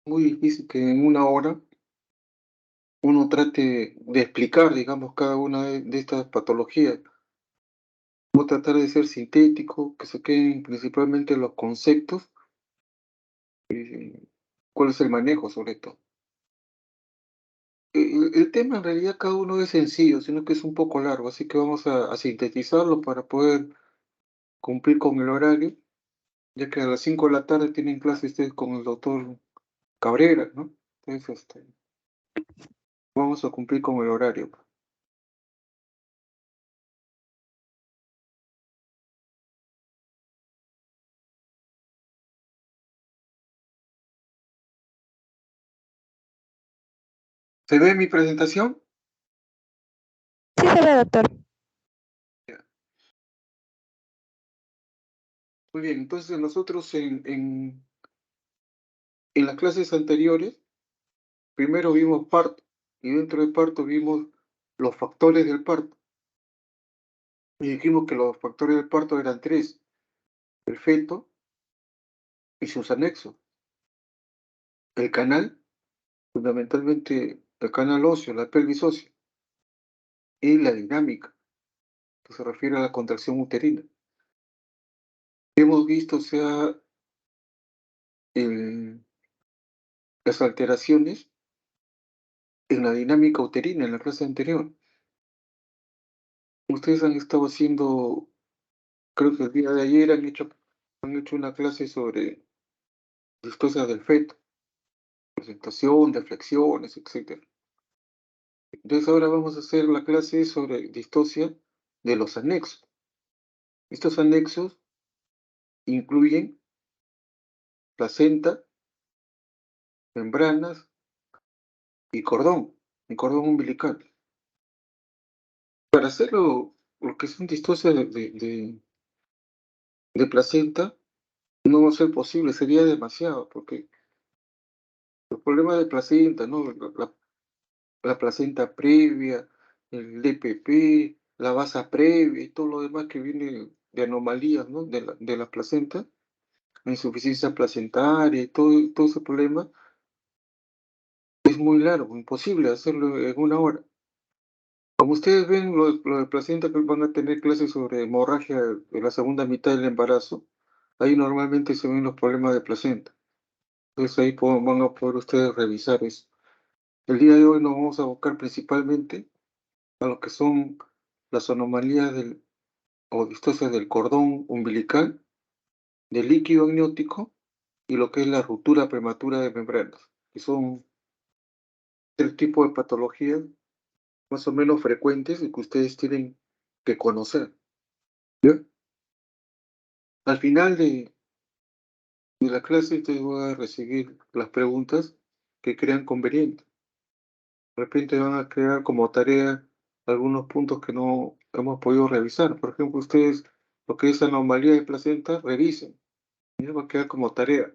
muy difícil que en una hora uno trate de explicar, digamos, cada una de estas patologías. Voy a tratar de ser sintético, que se queden principalmente los conceptos y cuál es el manejo sobre todo. El tema en realidad cada uno es sencillo, sino que es un poco largo, así que vamos a sintetizarlo para poder cumplir con el horario, ya que a las 5 de la tarde tienen clase ustedes con el doctor Cabrera, ¿no? Entonces, vamos a cumplir con el horario. ¿Se ve mi presentación? Sí se ve, doctor. Ya. Muy bien, entonces nosotros en las clases anteriores, primero vimos parto, y dentro del parto vimos los factores del parto. Y dijimos que los factores del parto eran tres: el feto y sus anexos, el canal, fundamentalmente el canal óseo, la pelvis ósea, y la dinámica, que se refiere a la contracción uterina. Hemos visto, o sea, las alteraciones en la dinámica uterina en la clase anterior. Ustedes han estado haciendo, creo que el día de ayer han hecho una clase sobre distosia del feto, presentación, deflexiones, etcétera. Entonces ahora vamos a hacer la clase sobre distosia de los anexos. Estos anexos incluyen placenta, membranas y cordón umbilical. Para hacer lo que son distocias de placenta, no va a ser posible, sería demasiado, porque los problemas de placenta, ¿no? La placenta previa, el DPP, la basa previa y todo lo demás que viene de anomalías, ¿no? De la placenta, la insuficiencia placentaria y todo ese problema es muy largo, imposible hacerlo en una hora. Como ustedes ven, lo de placenta, que van a tener clases sobre hemorragia en la segunda mitad del embarazo, ahí normalmente se ven los problemas de placenta. Entonces ahí van a poder ustedes revisar eso. El día de hoy nos vamos a abocar principalmente a lo que son las anomalías o distocias del cordón umbilical, del líquido amniótico y lo que es la ruptura prematura de membranas, que son tres tipos de patologías más o menos frecuentes y que ustedes tienen que conocer. ¿Ya? Al final de la clase ustedes van a recibir las preguntas que crean conveniente. De repente van a crear como tarea algunos puntos que no hemos podido revisar. Por ejemplo, ustedes lo que es anomalía de placenta, revisen. Y va a quedar como tarea,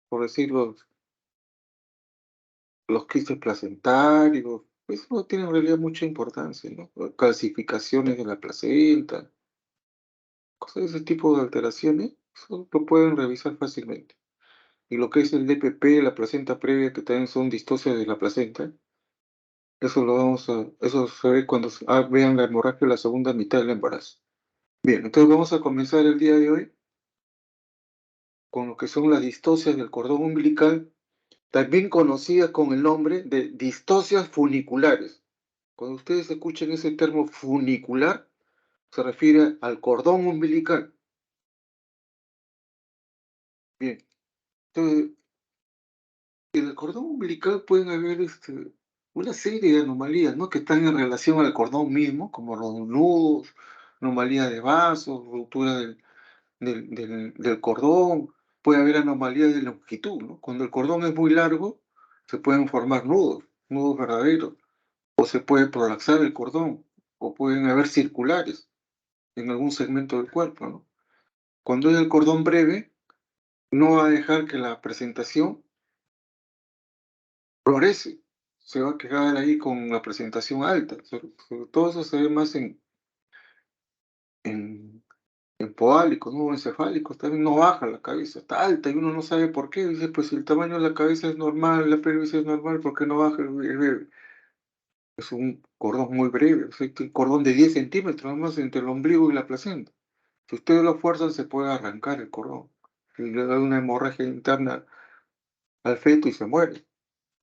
por decir, los quistes placentarios. Eso no tiene en realidad mucha importancia, ¿no? Calcificaciones de la placenta, cosas de ese tipo de alteraciones, eso lo pueden revisar fácilmente. Y lo que es el DPP, la placenta previa, que también son distocias de la placenta, eso se ve cuando vean la hemorragia de la segunda mitad del embarazo. Bien, entonces vamos a comenzar el día de hoy con lo que son las distocias del cordón umbilical, también conocidas con el nombre de distocias funiculares. Cuando ustedes escuchen ese término funicular, se refiere al cordón umbilical. Bien, entonces, en el cordón umbilical pueden haber una serie de anomalías, ¿no? Que están en relación al cordón mismo, como los nudos, anomalía de vasos, ruptura del cordón. Puede haber anomalías de longitud, ¿no? Cuando el cordón es muy largo, se pueden formar nudos verdaderos, o se puede prolaxar el cordón, o pueden haber circulares en algún segmento del cuerpo, ¿no? Cuando es el cordón breve, no va a dejar que la presentación florece, se va a quedar ahí con la presentación alta. Sobre todo eso se ve más en empoálicos, ¿no? Encefálicos, también no baja la cabeza, está alta y uno no sabe por qué. Dice, pues si el tamaño de la cabeza es normal, la pelvis es normal, ¿por qué no baja el bebé? Es un cordón muy breve, o sea, un cordón de 10 centímetros más entre el ombligo y la placenta. Si ustedes lo fuerzan, se puede arrancar el cordón. Y le da una hemorragia interna al feto y se muere.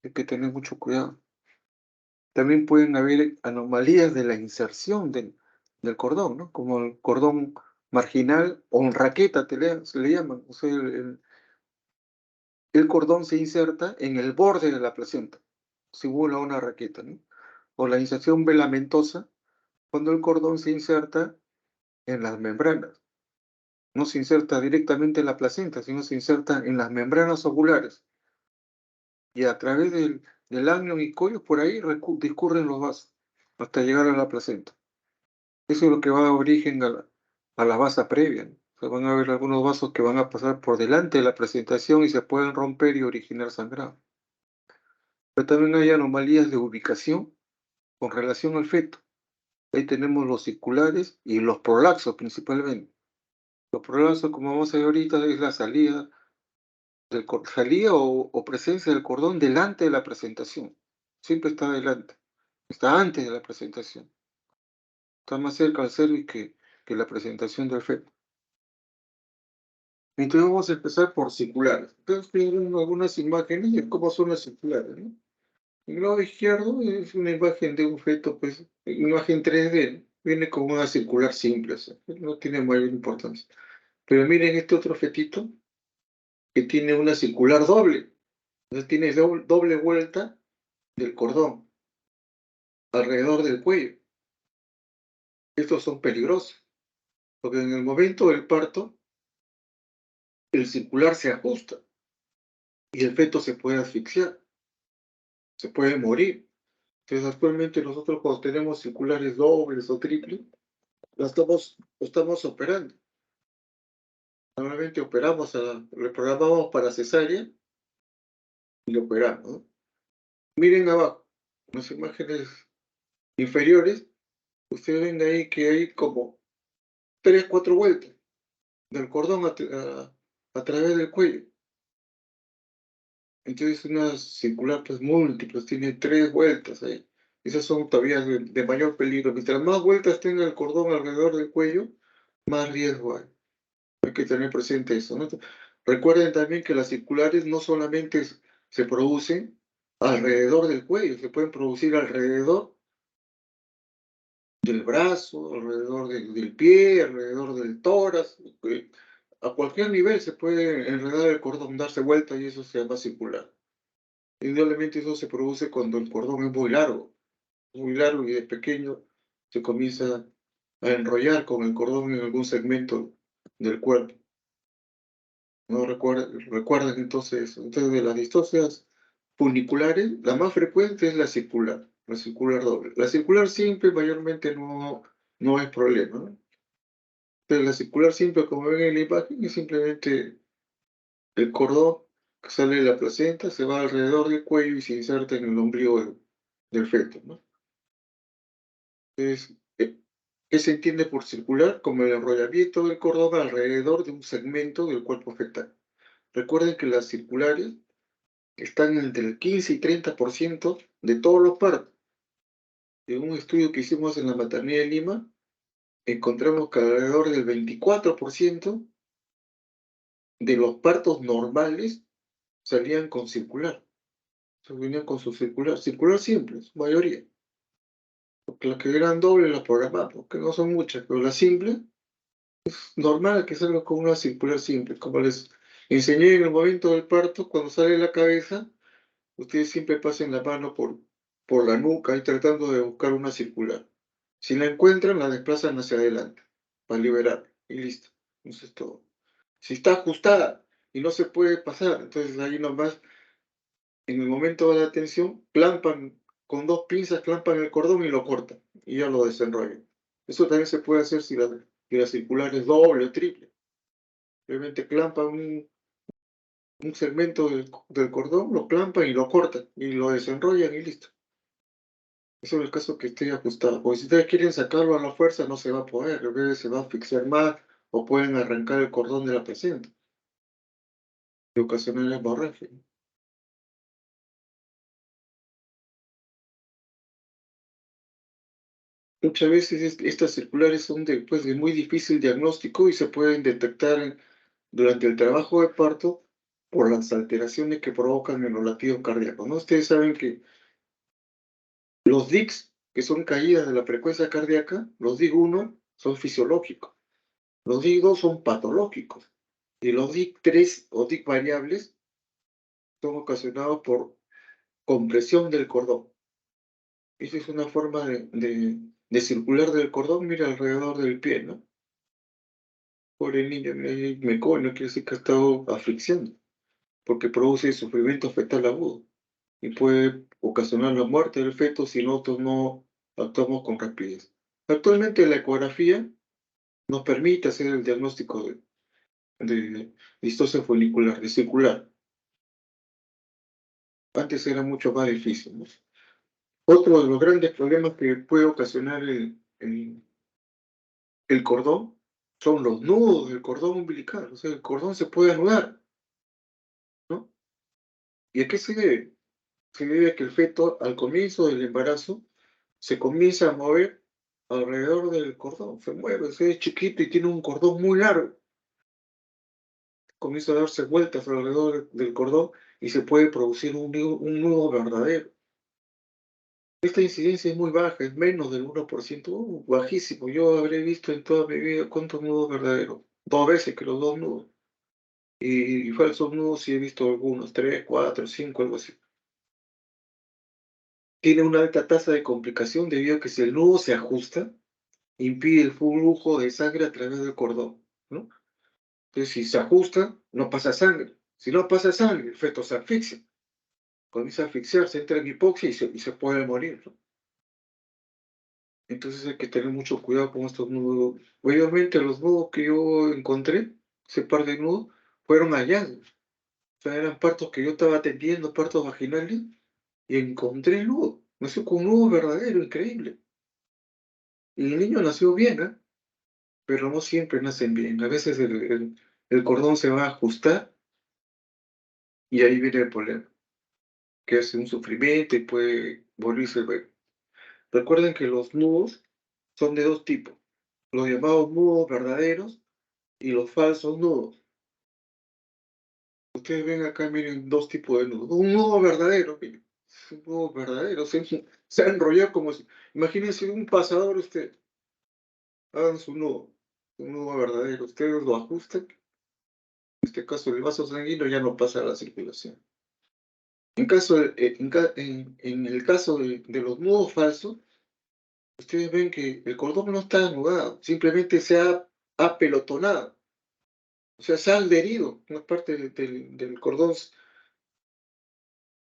Hay que tener mucho cuidado. También pueden haber anomalías de la inserción del cordón, ¿no? Como el cordón marginal o en raqueta, se le llaman. O sea, el cordón se inserta en el borde de la placenta, simula una raqueta, ¿no? O la inserción velamentosa, cuando el cordón se inserta en las membranas. No se inserta directamente en la placenta, sino se inserta en las membranas oculares. Y a través del amnion y collo, por ahí discurren los vasos, hasta llegar a la placenta. Eso es lo que va a dar origen a la vasa previa, ¿no? O sea, van a haber algunos vasos que van a pasar por delante de la presentación y se pueden romper y originar sangrado. Pero también hay anomalías de ubicación con relación al feto. Ahí tenemos los circulares y los prolapsos principalmente. Los prolapsos, como vamos a ver ahorita, es la salida salida o presencia del cordón delante de la presentación. Siempre está delante. Está antes de la presentación. Está más cerca al cervix que la presentación del feto. Entonces vamos a empezar por circulares. Entonces tienen algunas imágenes de cómo son las circulares, ¿no? El lado izquierdo es una imagen de un feto, pues, imagen 3D, ¿no? Viene como una circular simple, o sea, no tiene mayor importancia. Pero miren este otro fetito que tiene una circular doble. Entonces tiene doble vuelta del cordón alrededor del cuello. Estos son peligrosos, porque en el momento del parto, el circular se ajusta y el feto se puede asfixiar, se puede morir. Entonces, actualmente nosotros cuando tenemos circulares dobles o triples, lo estamos operando. Normalmente le programamos para cesárea y lo operamos, ¿no? Miren abajo, en las imágenes inferiores, ustedes ven ahí que hay como 3, 4 vueltas del cordón a través del cuello. Entonces una circular pues múltiples, tiene 3 vueltas ahí. Esas son todavía de mayor peligro. Mientras más vueltas tenga el cordón alrededor del cuello, más riesgo hay. Hay que tener presente eso, ¿no? Recuerden también que las circulares no solamente se producen alrededor del cuello, se pueden producir alrededor del brazo, alrededor del pie, alrededor del tórax. A cualquier nivel se puede enredar el cordón, darse vuelta y eso se llama circular. Indudablemente eso se produce cuando el cordón es muy largo y de pequeño se comienza a enrollar con el cordón en algún segmento del cuerpo. No recuerden entonces eso. Entonces, de las distocias funiculares, la más frecuente es la circular doble. La circular simple mayormente no es problema, ¿no? Entonces, la circular simple, como ven en la imagen, es simplemente el cordón que sale de la placenta, se va alrededor del cuello y se inserta en el ombligo del feto, ¿no? Entonces, ¿qué se entiende por circular? Como el enrollamiento del cordón alrededor de un segmento del cuerpo fetal. Recuerden que las circulares están entre el 15 y 30% de todos los partos. En un estudio que hicimos en la maternidad de Lima, encontramos que alrededor del 24% de los partos normales salían con circular. Se venían con su circular simple, su mayoría. Porque las que eran dobles las programamos, que no son muchas, pero las simples, normal que salga con una circular simple. Como les enseñé en el momento del parto, cuando sale la cabeza, ustedes siempre pasen la mano por la nuca y tratando de buscar una circular. Si la encuentran, la desplazan hacia adelante para liberar y listo. Eso es todo. Si está ajustada y no se puede pasar, entonces ahí nomás, en el momento de la tensión, clampan con 2 pinzas, clampan el cordón y lo cortan y ya lo desenrollan. Eso también se puede hacer si la circular es doble o triple. Realmente clampan un segmento del cordón, lo clampan y lo cortan y lo desenrollan y listo. Eso en el caso que esté ajustado. Porque si ustedes quieren sacarlo a la fuerza, no se va a poder. El bebé se va a asfixiar más o pueden arrancar el cordón de la placenta y ocasionar la hemorragia. Muchas veces estas circulares son pues, de muy difícil diagnóstico y se pueden detectar durante el trabajo de parto por las alteraciones que provocan en los latidos cardíacos, ¿no? Ustedes saben que los DICs, que son caídas de la frecuencia cardíaca, los DIC 1 son fisiológicos, los DIC 2 son patológicos y los DIC 3 o DIC variables son ocasionados por compresión del cordón. Esa es una forma de circular del cordón, mira, alrededor del pie, ¿no? Pobre niño, me come, no quiere decir que ha estado asfixiando, porque produce sufrimiento fetal agudo y puede ocasionar la muerte del feto si nosotros no actuamos con rapidez. Actualmente la ecografía nos permite hacer el diagnóstico de distosia folicular, de circular. Antes era mucho más difícil, ¿no? Otro de los grandes problemas que puede ocasionar el cordón son los nudos del cordón umbilical. O sea, el cordón se puede anudar, ¿no? ¿Y a qué se debe? Se debe a que el feto, al comienzo del embarazo, se comienza a mover alrededor del cordón. Se mueve, se es chiquito y tiene un cordón muy largo. Comienza a darse vueltas alrededor del cordón y se puede producir un nudo verdadero. Esta incidencia es muy baja, es menos del 1%, bajísimo. Yo habré visto en toda mi vida cuántos nudos verdaderos. 2 veces que los 2 nudos. Y falsos nudos sí he visto algunos, 3, 4, 5, algo así. Tiene una alta tasa de complicación debido a que si el nudo se ajusta, impide el flujo de sangre a través del cordón, ¿no? Entonces, si se ajusta, no pasa sangre. Si no pasa sangre, el feto se asfixia. Comienza a asfixiarse, entra en hipoxia y se puede morir, ¿no? Entonces hay que tener mucho cuidado con estos nudos. Obviamente los nudos que yo encontré, ese par de nudos, fueron hallazgos. O sea, eran partos que yo estaba atendiendo, partos vaginales, y encontré el nudo. Nació con un nudo verdadero, increíble. Y el niño nació bien, ¿eh? Pero no siempre nacen bien. A veces el cordón se va a ajustar y ahí viene el problema, que es un sufrimiento y puede volverse bebé. Recuerden que los nudos son de dos tipos, los llamados nudos verdaderos y los falsos nudos. Ustedes ven acá, miren, dos tipos de nudos. Un nudo verdadero, miren, es un nudo verdadero, se ha enrollado como si, imagínense un pasador usted, hagan su nudo, un nudo verdadero, ustedes lo ajustan, en este caso el vaso sanguíneo ya no pasa a la circulación. En el caso de los nudos falsos, ustedes ven que el cordón no está anudado, simplemente se ha apelotonado, o sea, se ha adherido, una parte del cordón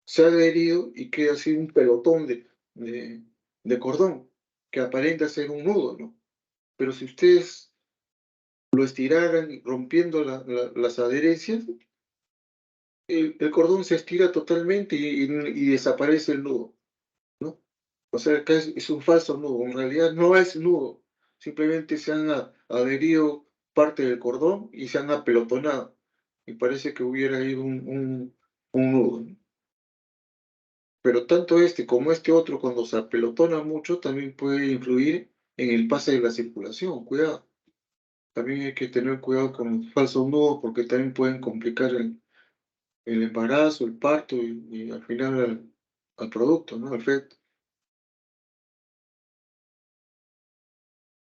se ha adherido y queda así un pelotón de, de cordón, que aparenta ser un nudo, ¿no? Pero si ustedes lo estiraran rompiendo las adherencias, el cordón se estira totalmente y desaparece el nudo, ¿no? O sea, acá es un falso nudo, en realidad no es nudo, simplemente se han adherido parte del cordón y se han apelotonado, y parece que hubiera ido un nudo, ¿no? Pero tanto este como este otro, cuando se apelotona mucho, también puede influir en el pase de la circulación, cuidado. También hay que tener cuidado con los falsos nudos porque también pueden complicar el embarazo, el parto y al final al producto, ¿no? Al feto.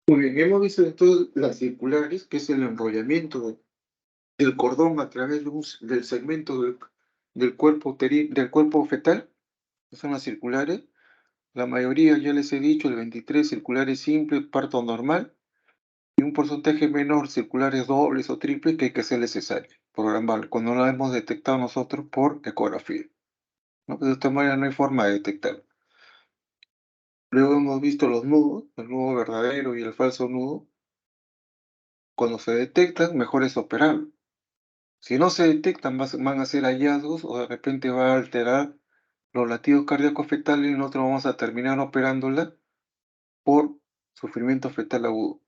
Muy bien, hemos visto entonces las circulares, que es el enrollamiento del cordón a través del segmento del cuerpo fetal, que son las circulares. La mayoría, ya les he dicho, el 23 circulares simples, parto normal, y un porcentaje menor circulares dobles o triples que hay que hacer necesario, programar, cuando lo hemos detectado nosotros por ecografía, ¿no? De esta manera no hay forma de detectarlo. Luego hemos visto los nudos, el nudo verdadero y el falso nudo. Cuando se detectan, mejor es operarlo. Si no se detectan, van a ser hallazgos o de repente va a alterar los latidos cardíacos fetales y nosotros vamos a terminar operándola por sufrimiento fetal agudo.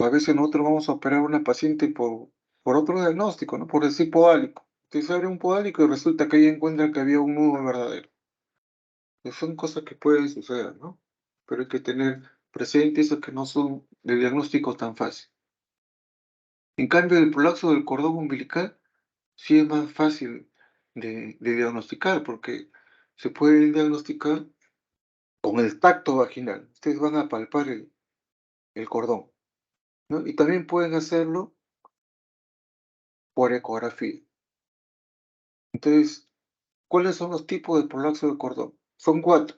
A veces nosotros vamos a operar a una paciente por otro diagnóstico, ¿no? Por decir podálico. Ustedes abren un podálico y resulta que ahí encuentran que había un nudo verdadero. Son cosas que pueden suceder, ¿no? Pero hay que tener presente eso que no son de diagnóstico tan fácil. En cambio, el prolapso del cordón umbilical sí es más fácil de diagnosticar, porque se puede diagnosticar con el tacto vaginal. Ustedes van a palpar el cordón, ¿no? Y también pueden hacerlo por ecografía. Entonces, ¿cuáles son los tipos de prolapso del cordón? Son cuatro.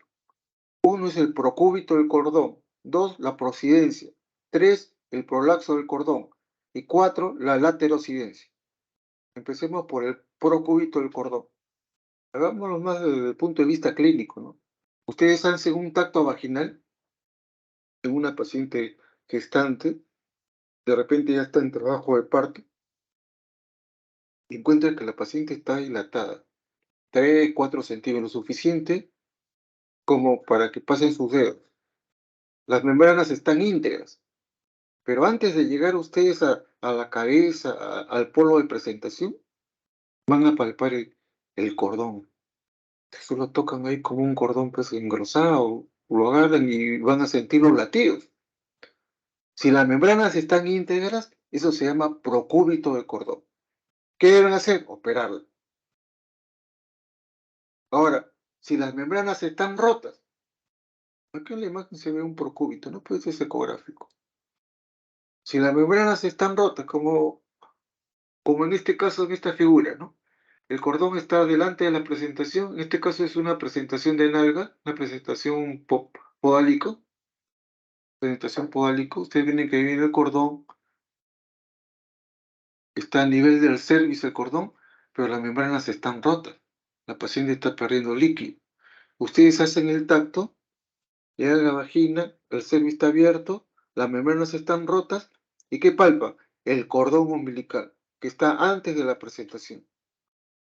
Uno es el procúbito del cordón. Dos, la procidencia. Tres, el prolapso del cordón. Y cuatro, la laterocidencia. Empecemos por el procúbito del cordón. Hagámoslo más desde el punto de vista clínico, ¿no? Ustedes hacen un tacto vaginal en una paciente gestante, de repente ya está en trabajo de parto, y encuentran que la paciente está dilatada, 3, 4 centímetros, suficiente como para que pasen sus dedos. Las membranas están íntegras, pero antes de llegar ustedes a la cabeza, al polo de presentación, van a palpar el cordón. Eso lo tocan ahí como un cordón pues engrosado, lo agarran y van a sentir los latidos. Si las membranas están íntegras, eso se llama procúbito del cordón. ¿Qué deben hacer? Operarlo. Ahora, si las membranas están rotas, aquí en la imagen se ve un procúbito, no puede ser ecográfico. Si las membranas están rotas, como en este caso, en esta figura, ¿no? El cordón está delante de la presentación, en este caso es una presentación de nalga, una presentación podálico, presentación podálico, ustedes tienen que ver el cordón, está a nivel del cervix el cordón, pero las membranas están rotas, la paciente está perdiendo líquido. Ustedes hacen el tacto, llegan a la vagina, el cervix está abierto, las membranas están rotas, ¿y qué palpa? El cordón umbilical, que está antes de la presentación.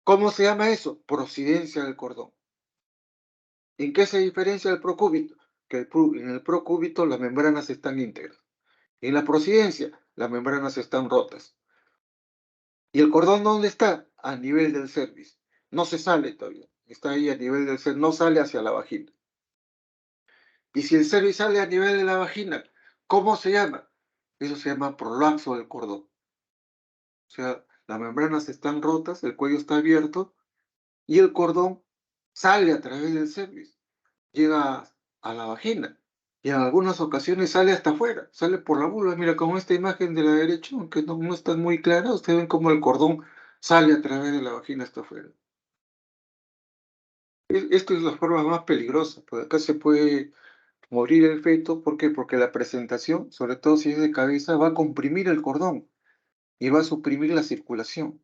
¿Cómo se llama eso? Procidencia del cordón. ¿En qué se diferencia el procúbito? Que en el procúbito las membranas están íntegras. En la procidencia, las membranas están rotas. ¿Y el cordón dónde está? A nivel del cervix. No se sale todavía. Está ahí a nivel del cervix, no sale hacia la vagina. Y si el cervix sale a nivel de la vagina, ¿cómo se llama? Eso se llama prolapso del cordón. O sea, las membranas están rotas, el cuello está abierto y el cordón sale a través del cervix. Llega a la vagina y en algunas ocasiones sale hasta afuera, sale por la vulva. Mira, como esta imagen de la derecha, aunque no está muy clara, ustedes ven cómo el cordón sale a través de la vagina hasta afuera. Esto es la forma más peligrosa, porque acá se puede morir el feto. ¿Por qué? Porque la presentación, sobre todo si es de cabeza, va a comprimir el cordón y va a suprimir la circulación.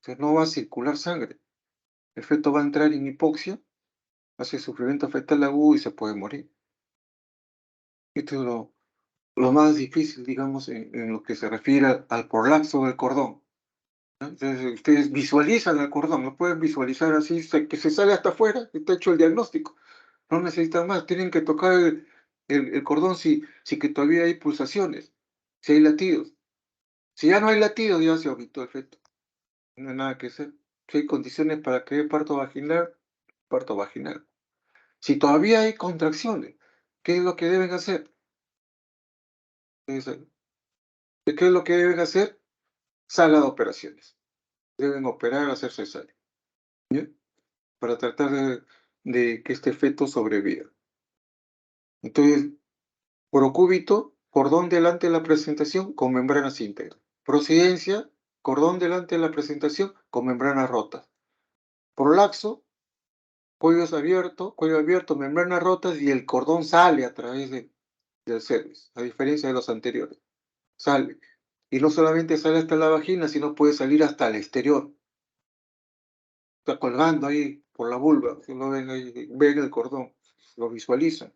O sea, no va a circular sangre. El feto va a entrar en hipoxia, hace sufrimiento fetal agudo y se puede morir. Esto es lo más difícil, digamos, en lo que se refiere al prolapso del cordón, ¿no? Entonces, ustedes visualizan el cordón, lo pueden visualizar así, que se sale hasta afuera, está hecho el diagnóstico. No necesitan más, tienen que tocar el cordón si que todavía hay pulsaciones, si hay latidos. Si ya no hay latidos, ya se orbitó el feto. No hay nada que hacer. Si hay condiciones para que haya parto vaginal, parto vaginal. Si todavía hay contracciones, ¿qué es lo que deben hacer? Es- ¿Qué es lo que deben hacer? Sala de operaciones. Deben operar, hacer cesárea, ¿ya? Para tratar de que este feto sobreviva. Entonces, procúbito, cordón delante de la presentación con membranas íntegras. Procidencia, cordón delante de la presentación con membranas rotas. Prolaxo, cuello abierto, membranas rotas y el cordón sale a través del cervix, a diferencia de los anteriores. Sale. Y no solamente sale hasta la vagina, sino puede salir hasta el exterior. Está colgando ahí por la vulva. Si lo ven ahí, ven el cordón, lo visualizan.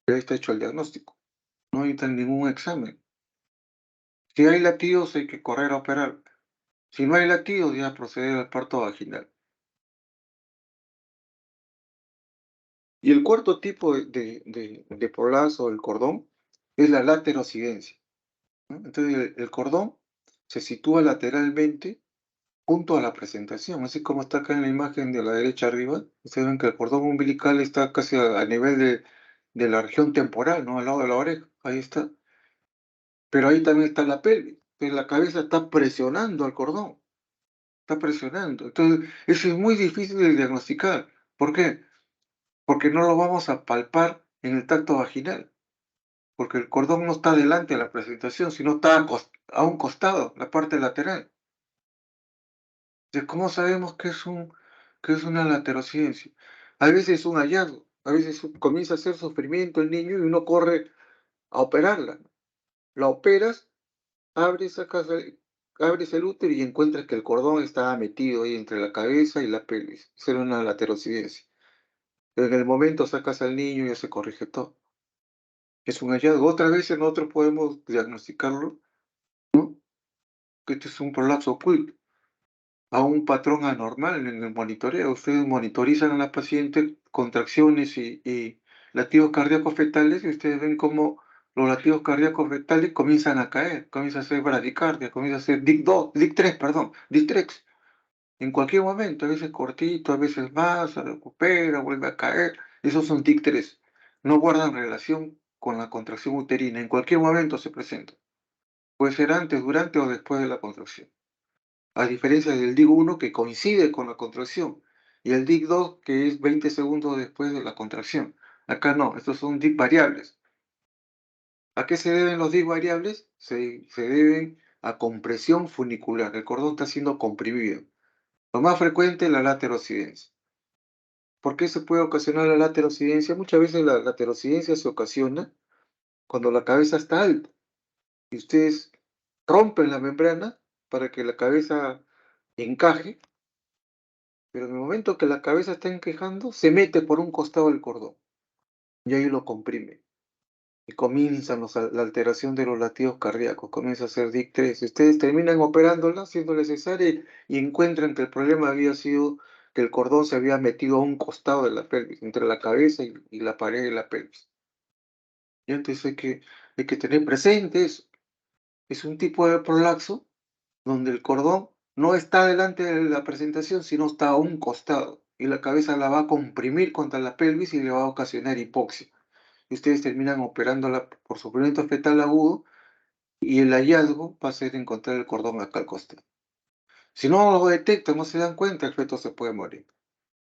Ya está hecho el diagnóstico. No necesitan ningún examen. Si hay latidos, hay que correr a operar. Si no hay latidos, ya proceder al parto vaginal. Y el cuarto tipo de prolazo del cordón es la laterocidencia. ¿no? Entonces el cordón se sitúa lateralmente junto a la presentación, así como está acá en la imagen de la derecha arriba. Ustedes ven que el cordón umbilical está casi a nivel de la región temporal, ¿no? Al lado de la oreja, ahí está. Pero ahí también está la pelvis. Entonces la cabeza está presionando al cordón, está presionando. Entonces eso es muy difícil de diagnosticar. ¿Por qué? Porque no lo vamos a palpar en el tacto vaginal, porque el cordón no está delante de la presentación, sino está a un costado, la parte lateral. Entonces, ¿cómo sabemos que es una laterociencia? A veces es un hallazgo, a veces comienza a hacer sufrimiento el niño y uno corre a operarla. La operas, abres, abres el útero y encuentras que el cordón estaba metido ahí entre la cabeza y la pelvis. Esa era una laterocidencia. En el momento sacas al niño y ya se corrige todo. Es un hallazgo. Otras veces nosotros podemos diagnosticarlo, ¿no? Que este es un prolapso oculto, a un patrón anormal en el monitoreo. Ustedes monitorizan a la paciente contracciones y latidos cardíacos fetales y ustedes ven cómo los latidos cardíacos fetales comienzan a caer, comienza a ser bradicardia, comienza a ser DIC2, DIC3, perdón, DIC3. En cualquier momento, a veces cortito, a veces más, se recupera, vuelve a caer. Esos son DIC3. No guardan relación con la contracción uterina. En cualquier momento se presenta. Puede ser antes, durante o después de la contracción. A diferencia del DIC1 que coincide con la contracción y el DIC2 que es 20 segundos después de la contracción. Acá no, estos son DIC variables. ¿A qué se deben los DIC variables? Se deben a compresión funicular. El cordón está siendo comprimido. Lo más frecuente es la laterocidencia. ¿Por qué se puede ocasionar la laterocidencia? Muchas veces la laterocidencia se ocasiona cuando la cabeza está alta y ustedes rompen la membrana para que la cabeza encaje, pero en el momento que la cabeza está encajando, se mete por un costado del cordón y ahí lo comprime. Y comienza la alteración de los latidos cardíacos, comienza a ser DIC3. Ustedes terminan operándola, haciéndole cesárea y encuentran que el problema había sido que el cordón se había metido a un costado de la pelvis, entre la cabeza y la pared de la pelvis. Y entonces hay que tener presente eso. Es un tipo de prolapso donde el cordón no está delante de la presentación, sino está a un costado. Y la cabeza la va a comprimir contra la pelvis y le va a ocasionar hipoxia. Y ustedes terminan operándola por sufrimiento fetal agudo y el hallazgo va a ser encontrar el cordón acá al costado. Si no lo detectan, no se dan cuenta, el feto se puede morir.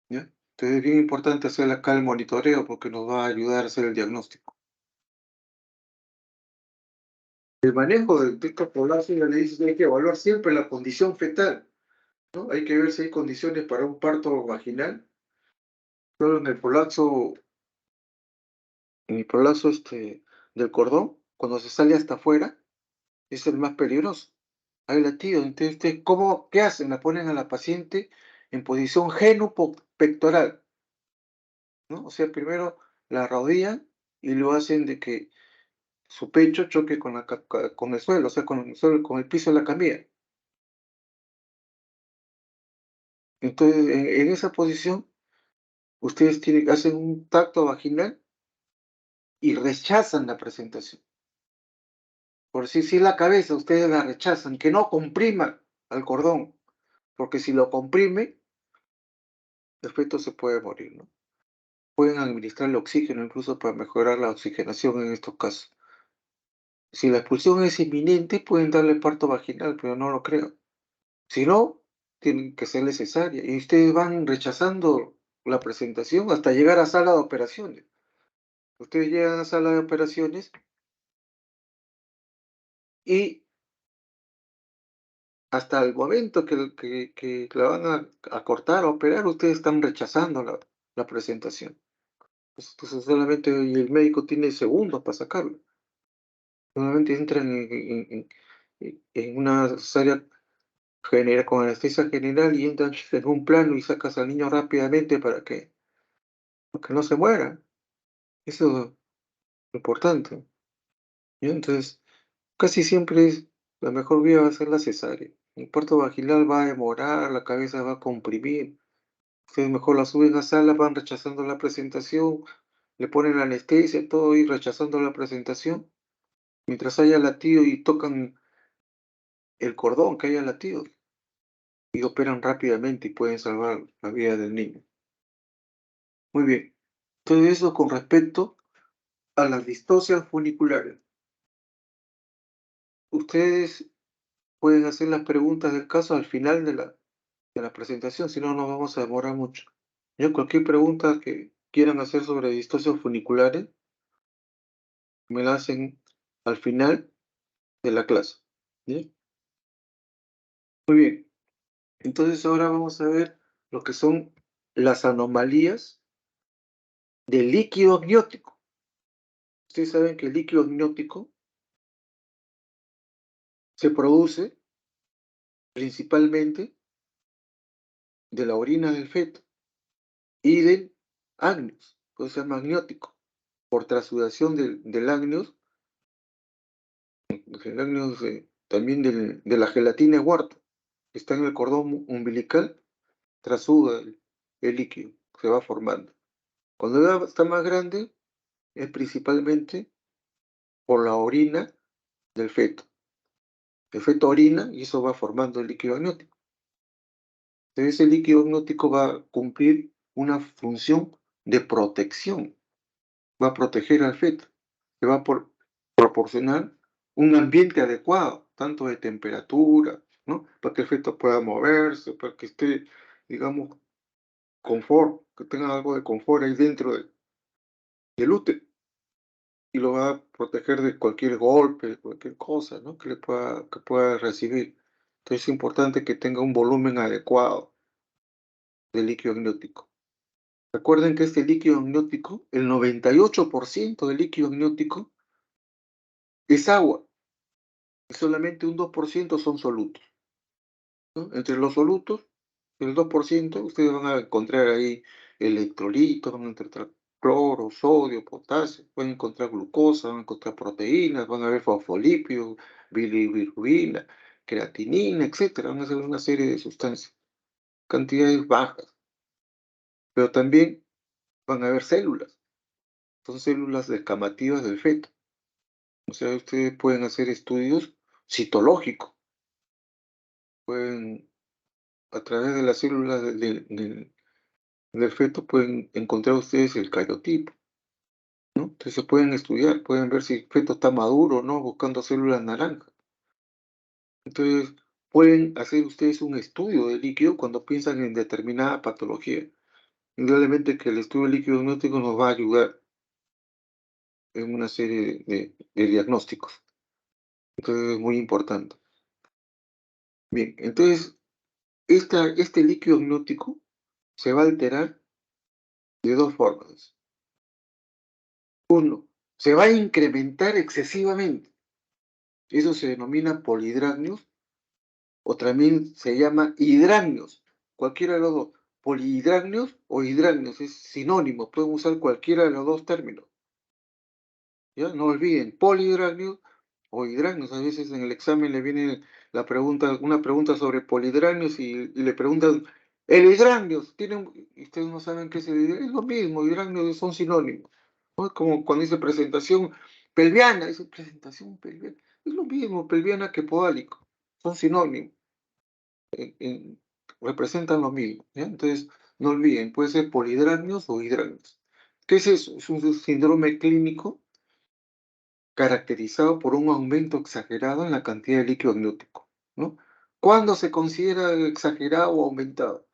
¿Ya? Entonces es bien importante hacer acá el monitoreo porque nos va a ayudar a hacer el diagnóstico. El manejo del texto prolapso ya le dice que hay que evaluar siempre la condición fetal, ¿no? Hay que ver si hay condiciones para un parto vaginal. Solo en el prolapso del cordón, cuando se sale hasta afuera, es el más peligroso. Hay latido. Entonces, ¿qué hacen? La ponen a la paciente en posición genupectoral, ¿no? O sea, primero la arrodillan y lo hacen de que su pecho choque con, con el suelo, o sea, con el suelo, con el piso de la camilla. Entonces, en esa posición, ustedes hacen un tacto vaginal y rechazan la presentación. Por si la cabeza, ustedes la rechazan, que no compriman al cordón, porque si lo comprime, el feto se puede morir, ¿no? Pueden administrarle oxígeno incluso para mejorar la oxigenación en estos casos. Si la expulsión es inminente, pueden darle parto vaginal, pero no lo creo. Si no, tienen que ser cesárea. Y ustedes van rechazando la presentación hasta llegar a sala de operaciones. Ustedes llegan a sala de operaciones y hasta el momento que la van a cortar, a operar, ustedes están rechazando la presentación. Entonces solamente y el médico tiene segundos para sacarlo. Normalmente entran en una cesárea con anestesia general y entran en un plano y sacas al niño rápidamente para que no se muera. Eso es lo importante. ¿Ya? Entonces, casi siempre la mejor vía va a ser la cesárea. El parto vaginal va a demorar, la cabeza va a comprimir. Ustedes mejor la suben a sala, van rechazando la presentación, le ponen la anestesia, todo y rechazando la presentación. mientras haya latido y tocan el cordón que haya latido y operan rápidamente y pueden salvar la vida del niño. Muy bien. Todo eso con respecto a las distocias funiculares. Ustedes pueden hacer las preguntas del caso al final de la presentación, si no nos vamos a demorar mucho. Ya cualquier pregunta que quieran hacer sobre distocias funiculares, me la hacen al final de la clase. ¿Ya? Muy bien. Entonces ahora vamos a ver lo que son las anomalías del líquido amniótico. Ustedes saben que el líquido amniótico se produce principalmente de la orina del feto y del agnios, pues se llama amniótico, por transudación del agnios, también de la gelatina de Wharton, que está en el cordón umbilical, trasuda el líquido, se va formando. Cuando ya está más grande, es principalmente por la orina del feto. El feto orina y eso va formando el líquido amniótico. Entonces, ese líquido amniótico va a cumplir una función de protección, va a proteger al feto, le va a proporcionar un ambiente adecuado, tanto de temperatura, ¿no? Para que el feto pueda moverse, para que esté, digamos, confort, que tenga algo de confort ahí dentro del útero y lo va a proteger de cualquier golpe, de cualquier cosa, ¿no? Que pueda recibir. Entonces es importante que tenga un volumen adecuado de líquido amniótico. Recuerden que este líquido amniótico, el 98% del líquido amniótico es agua y solamente un 2% son solutos, ¿no? Entre los solutos, el 2%, ustedes van a encontrar ahí electrolitos, van a encontrar cloro, sodio, potasio, pueden encontrar glucosa, van a encontrar proteínas, van a ver fosfolípidos, bilirrubina, creatinina, etcétera. Van a ser una serie de sustancias, cantidades bajas, pero también van a haber células, son células descamativas del feto. O sea, ustedes pueden hacer estudios citológicos, pueden, a través de las células del feto, pueden encontrar ustedes el cariotipo, ¿no? Entonces se pueden estudiar, pueden ver si el feto está maduro o no, buscando células naranjas. Entonces, pueden hacer ustedes un estudio de líquido cuando piensan en determinada patología. Indudablemente que el estudio de líquido amniótico nos va a ayudar en una serie de diagnósticos. Entonces, es muy importante. Bien, entonces, este líquido amniótico se va a alterar de dos formas. Uno, se va a incrementar excesivamente. Eso se denomina polihidramnios o también se llama hidramnios. Cualquiera de los dos. Polihidramnios o hidramnios es sinónimo. Pueden usar cualquiera de los dos términos. ¿Ya? No olviden, polihidramnios o hidramnios. A veces en el examen le viene una pregunta sobre polihidramnios y le preguntan, ¿el hidramnios? Y ustedes no saben qué es el hidramnios. Es lo mismo, hidramnios son sinónimos. ¿No? Es como cuando dice presentación pelviana, dice presentación pelviana. Es lo mismo pelviana que podálico. Son sinónimos. En- representan lo mismo. ¿Ya? Entonces, no olviden, puede ser polihidramnios o hidramnios. ¿Qué es eso? Es un síndrome clínico caracterizado por un aumento exagerado en la cantidad de líquido amniótico, ¿no? ¿Cuándo se considera exagerado o aumentado?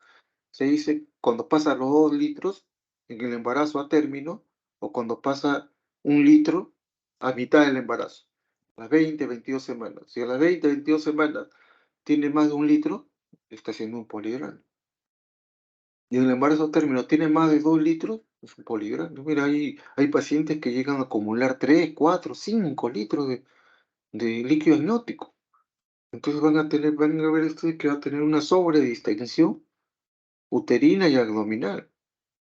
Se dice cuando pasa los 2 litros en el embarazo a término o cuando pasa 1 litro a mitad del embarazo, a las 20, 22 semanas. Si a las 20, 22 semanas tiene más de 1 litro, está siendo un polihidramio. Y en el embarazo a término tiene más de 2 litros, es un polihidramio. Mira, hay pacientes que llegan a acumular 3, 4, 5 litros de líquido amniótico. Entonces van a ver ustedes que va a tener una sobredistensión uterina y abdominal.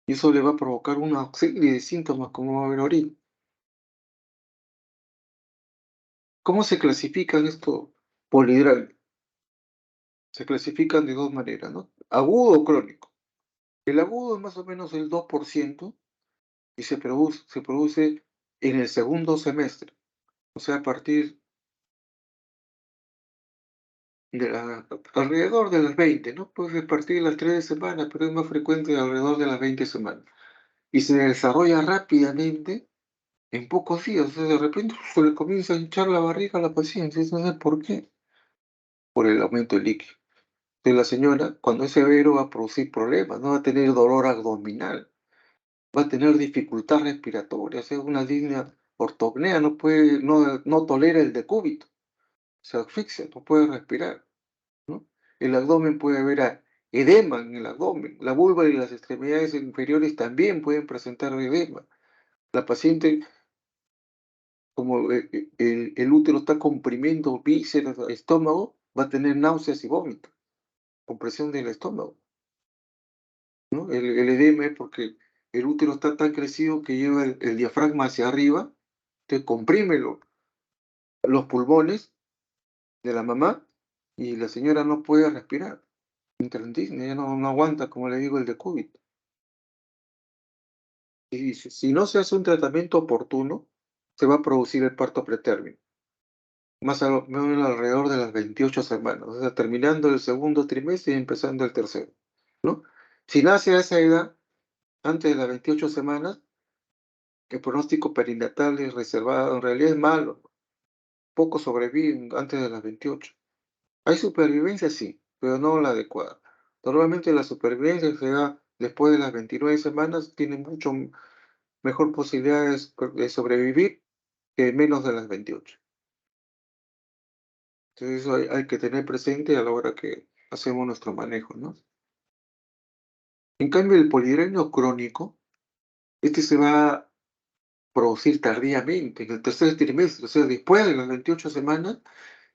Y eso le va a provocar una serie de síntomas, como va a ver ahorita. ¿Cómo se clasifican estos polihidramnios? Se clasifican de dos maneras, ¿no? Agudo o crónico. El agudo es más o menos el 2% y se produce en el segundo semestre. O sea, a partir alrededor de las 20, ¿no? Puedes repartir las 3 semanas, pero es más frecuente alrededor de las 20 semanas. Y se desarrolla rápidamente en pocos días. O sea, de repente se le comienza a hinchar la barriga a la paciente. No sé por qué. Por el aumento del líquido. De la señora, cuando es severo, va a producir problemas, no va a tener dolor abdominal, va a tener dificultad respiratoria, o sea, una línea ortopnea, no tolera el decúbito, se asfixia, no puede respirar, ¿no? El abdomen puede haber edema en el abdomen, la vulva y las extremidades inferiores también pueden presentar edema. La paciente, como el útero está comprimiendo vísceras, estómago, va a tener náuseas y vómitos, compresión del estómago. ¿No? El edema es porque el útero está tan crecido que lleva el diafragma hacia arriba, te comprime los pulmones de la mamá y la señora no puede respirar. Interesantísimo, ella no aguanta, como le digo, el decúbito. Y si no se hace un tratamiento oportuno, se va a producir el parto pretérmino, más o menos alrededor de las 28 semanas, o sea, terminando el segundo trimestre y empezando el tercero, ¿no? Si nace a esa edad, antes de las 28 semanas, el pronóstico perinatal es reservado, en realidad es malo, pocos sobreviven antes de las 28. Hay supervivencia, sí, pero no la adecuada. Normalmente la supervivencia se da después de las 29 semanas, tiene mucho mejor posibilidades de sobrevivir que menos de las 28. Entonces eso hay que tener presente a la hora que hacemos nuestro manejo, ¿no? En cambio, el polidrenio crónico, este se va a producir tardíamente, en el tercer trimestre, o sea, después de las 28 semanas,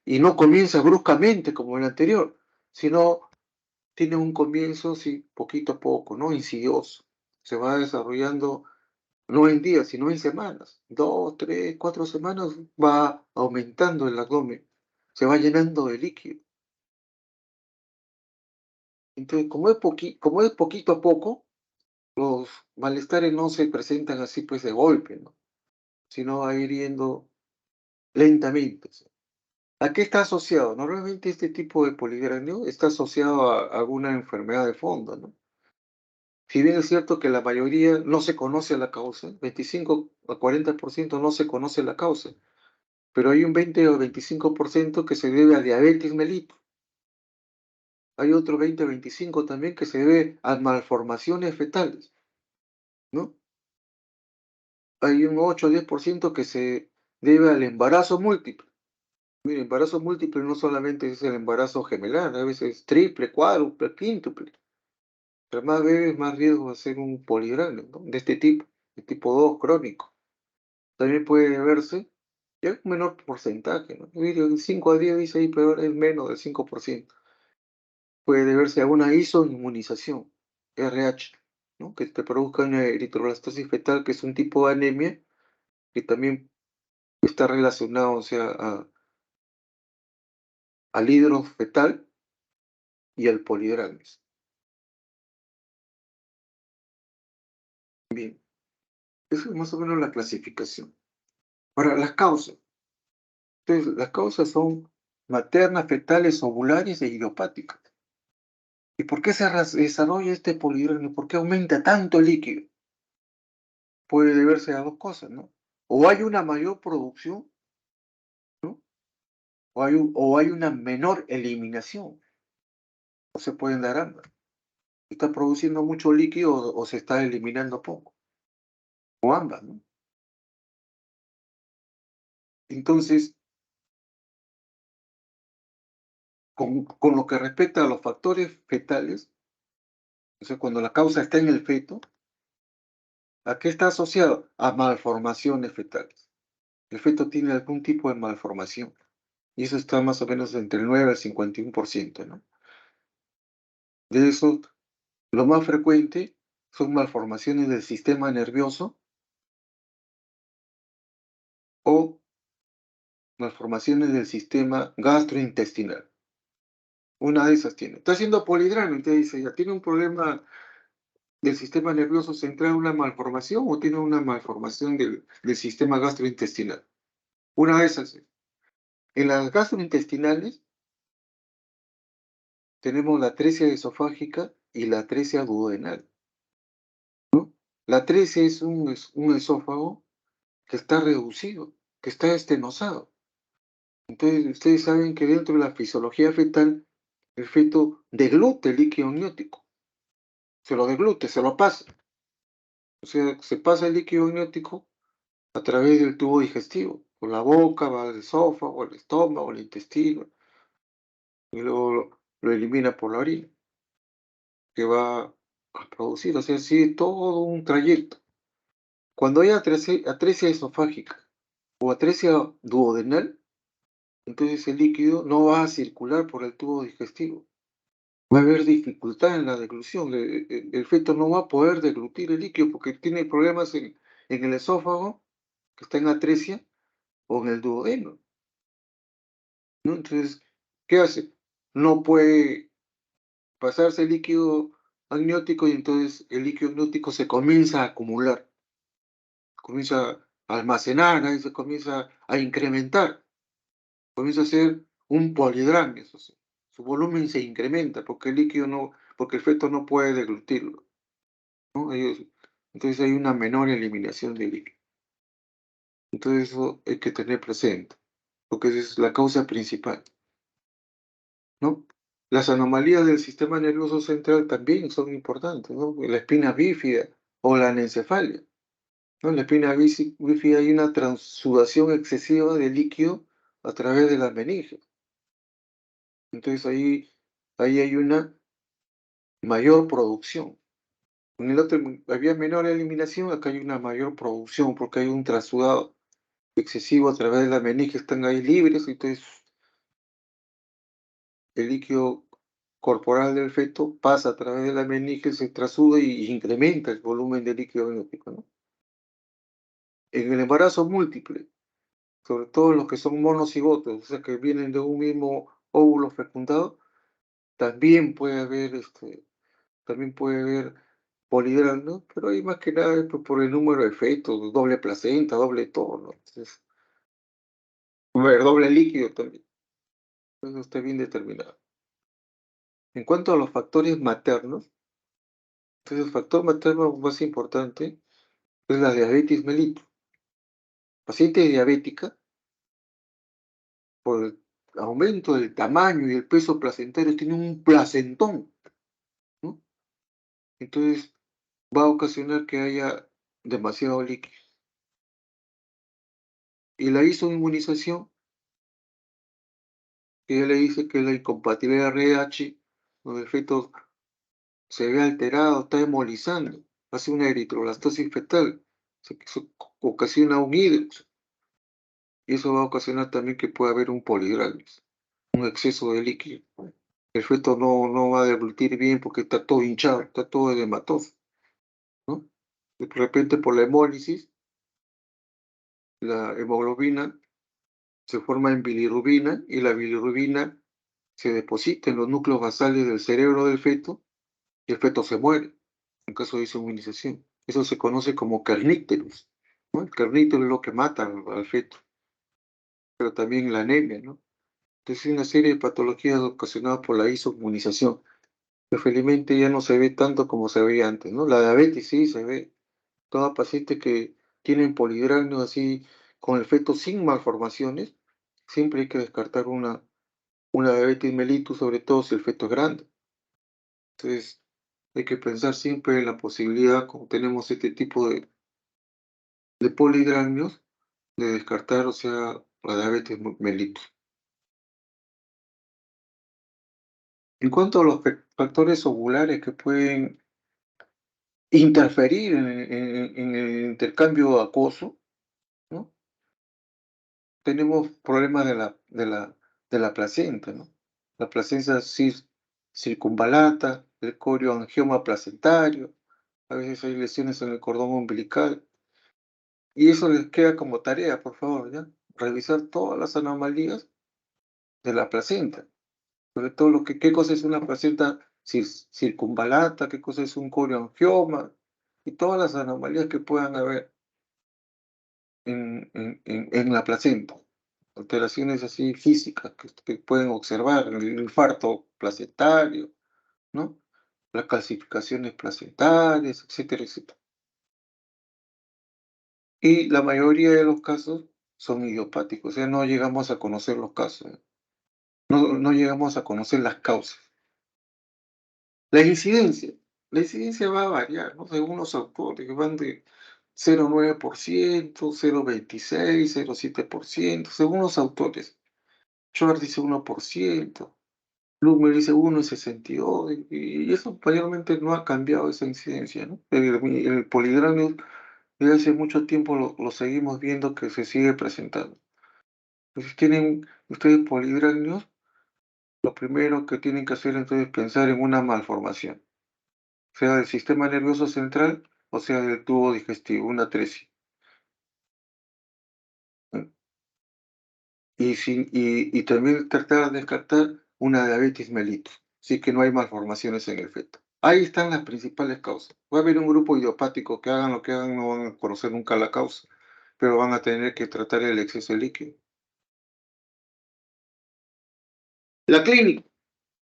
y no comienza bruscamente como el anterior, sino tiene un comienzo, sí, poquito a poco, ¿no? Insidioso. Se va desarrollando no en días, sino en semanas. 2, 3, 4 semanas va aumentando el abdomen, se va llenando de líquido. Entonces, como es poquito a poco, los malestares no se presentan así pues de golpe, ¿no? Sino va a ir yendo lentamente. ¿A qué está asociado? Normalmente este tipo de poligranio está asociado a alguna enfermedad de fondo, ¿no? Si bien es cierto que la mayoría no se conoce la causa, 25 a 40% no se conoce la causa, pero hay un 20 o 25% que se debe a diabetes mellitus. Hay otro 20 o 25 también que se debe a malformaciones fetales, ¿no? Hay un 8 o 10% que se debe al embarazo múltiple. Mira, embarazo múltiple no solamente es el embarazo gemelar, a veces triple, cuádruple, quíntuple. Pero más bebés, más riesgo de hacer un poligrano, ¿no? De este tipo, de tipo 2 crónico. También puede deberse, ya es un menor porcentaje, ¿no? El 5 a 10 dice ahí, pero es menos del 5%. Puede deberse a una isoinmunización, RH, ¿no? Que te produzca una eritroblastosis fetal, que es un tipo de anemia que también está relacionado, o sea, al hidro fetal y al polidramis. Bien, eso es más o menos la clasificación. Ahora, las causas. Entonces, las causas son maternas, fetales, ovulares e idiopáticas. ¿Y por qué se desarrolla este polidromio? ¿Por qué aumenta tanto el líquido? Puede deberse a dos cosas, ¿no? O hay una mayor producción, ¿no? O hay una menor eliminación, o se pueden dar ambas. Está produciendo mucho líquido o se está eliminando poco, o ambas, ¿no? Entonces, con lo que respecta a los factores fetales, o sea, cuando la causa está en el feto, ¿a qué está asociado? A malformaciones fetales. El feto tiene algún tipo de malformación. Y eso está más o menos entre el 9 al 51%, ¿no? De eso, lo más frecuente son malformaciones del sistema nervioso o malformaciones del sistema gastrointestinal. Una de esas tiene. Está haciendo polidrama, usted dice, ya tiene un problema del sistema nervioso central, una malformación o tiene una malformación del sistema gastrointestinal. Una de esas. En las gastrointestinales tenemos la atresia esofágica y la atresia duodenal, ¿no? La atresia es un esófago que está reducido, que está estenosado. Entonces, ustedes saben que dentro de la fisiología fetal, el feto deglute el líquido amniótico, se lo deglute, se lo pasa. O sea, se pasa el líquido amniótico a través del tubo digestivo, por la boca, va al esófago, al estómago, al intestino, y luego lo elimina por la orina, que va a producir, o sea, sigue todo un trayecto. Cuando hay atresia esofágica o atresia duodenal, entonces el líquido no va a circular por el tubo digestivo. Va a haber dificultad en la deglución. El feto no va a poder deglutir el líquido porque tiene problemas en el esófago, que está en atresia, o en el duodeno, ¿no? Entonces, ¿qué hace? No puede pasarse el líquido amniótico y entonces el líquido amniótico se comienza a acumular, comienza a almacenar, ahí se comienza a incrementar, comienza a ser un polidramio, eso sí. Su volumen se incrementa porque el líquido no, porque el feto no puede deglutirlo, ¿no? Entonces hay una menor eliminación de líquido. Entonces eso hay que tener presente, porque esa es la causa principal, ¿no? Las anomalías del sistema nervioso central también son importantes, ¿no? La espina bífida o la anencefalia, ¿no? En la espina bífida hay una transudación excesiva de líquido a través de las meninges. Entonces ahí hay una mayor producción. En el otro había menor eliminación, acá hay una mayor producción porque hay un trasudado excesivo a través de la meninge, están ahí libres, entonces el líquido corporal del feto pasa a través de la meninge, se trasuda y incrementa el volumen de líquido amniótico, ¿no? En el embarazo múltiple, sobre todo los que son monocigotos, o sea, que vienen de un mismo óvulo fecundado, también puede haber, también puede haber polidral, ¿no? Pero ahí más que nada es por el número de fetos, doble placenta, doble todo, ¿no? Entonces, ver, doble líquido también, eso está bien determinado. En cuanto a los factores maternos, entonces el factor materno más importante es la diabetes mellitus. Paciente diabética, por el aumento del tamaño y el peso placentario, tiene un placentón, ¿no? Entonces va a ocasionar que haya demasiado líquido. Y la inmunización, que ya le dice que la incompatibilidad RH, donde el feto se ve alterado, está hemolizando, hace una eritroblastosis fetal, eso ocasiona un hídrox, y eso va a ocasionar también que pueda haber un polidramis, un exceso de líquido. El feto no va a deglutir bien porque está todo hinchado, está todo edematoso, ¿no? De repente por la hemólisis, la hemoglobina se forma en bilirrubina y la bilirrubina se deposita en los núcleos basales del cerebro del feto y el feto se muere en caso de inmunización. Eso se conoce como kernícterus, ¿no? El kernícterus es lo que mata al feto, pero también la anemia, ¿no? Entonces hay una serie de patologías ocasionadas por la inmunización, que felizmente ya no se ve tanto como se veía antes, ¿no? La diabetes sí se ve. Toda paciente que tienen polidramios así con el feto sin malformaciones, siempre hay que descartar una diabetes mellitus, sobre todo si el feto es grande. Entonces, hay que pensar siempre en la posibilidad, como tenemos este tipo de polidramios, de descartar, o sea, la diabetes mellitus. En cuanto a los factores ovulares que pueden interferir en el intercambio acuoso, ¿no? Tenemos problemas de la placenta, ¿no? La placenta circunvalata, el corioangioma placentario, a veces hay lesiones en el cordón umbilical, y eso les queda como tarea, por favor, ¿ya? Revisar todas las anomalías de la placenta, sobre todo qué cosa es una placenta circunvalata, qué cosa es un corioangioma, y todas las anomalías que puedan haber en la placenta. alteraciones así físicas que pueden observar, el infarto placentario, ¿no? Las calcificaciones placentarias, etcétera, etcétera. Y la mayoría de los casos son idiopáticos, o sea, no llegamos a conocer los casos, no llegamos a conocer las causas. La incidencia, la incidencia va a variar, ¿no? Según los autores, que van de 0,9%, 0,26, 0,7%, según los autores. Schwartz dice 1%, Blumer dice 1,62, y eso mayormente no ha cambiado esa incidencia, ¿no? El poligrama desde hace mucho tiempo lo seguimos viendo que se sigue presentando. Entonces, tienen ustedes polidramios, lo primero que tienen que hacer entonces es pensar en una malformación, sea del sistema nervioso central o sea del tubo digestivo, una atresia. ¿Mm? Y también tratar de descartar una diabetes mellitus, sí que no hay malformaciones en el feto. Ahí están las principales causas. Va a haber un grupo idiopático que hagan lo que hagan, no van a conocer nunca la causa, pero van a tener que tratar el exceso de líquido. La clínica.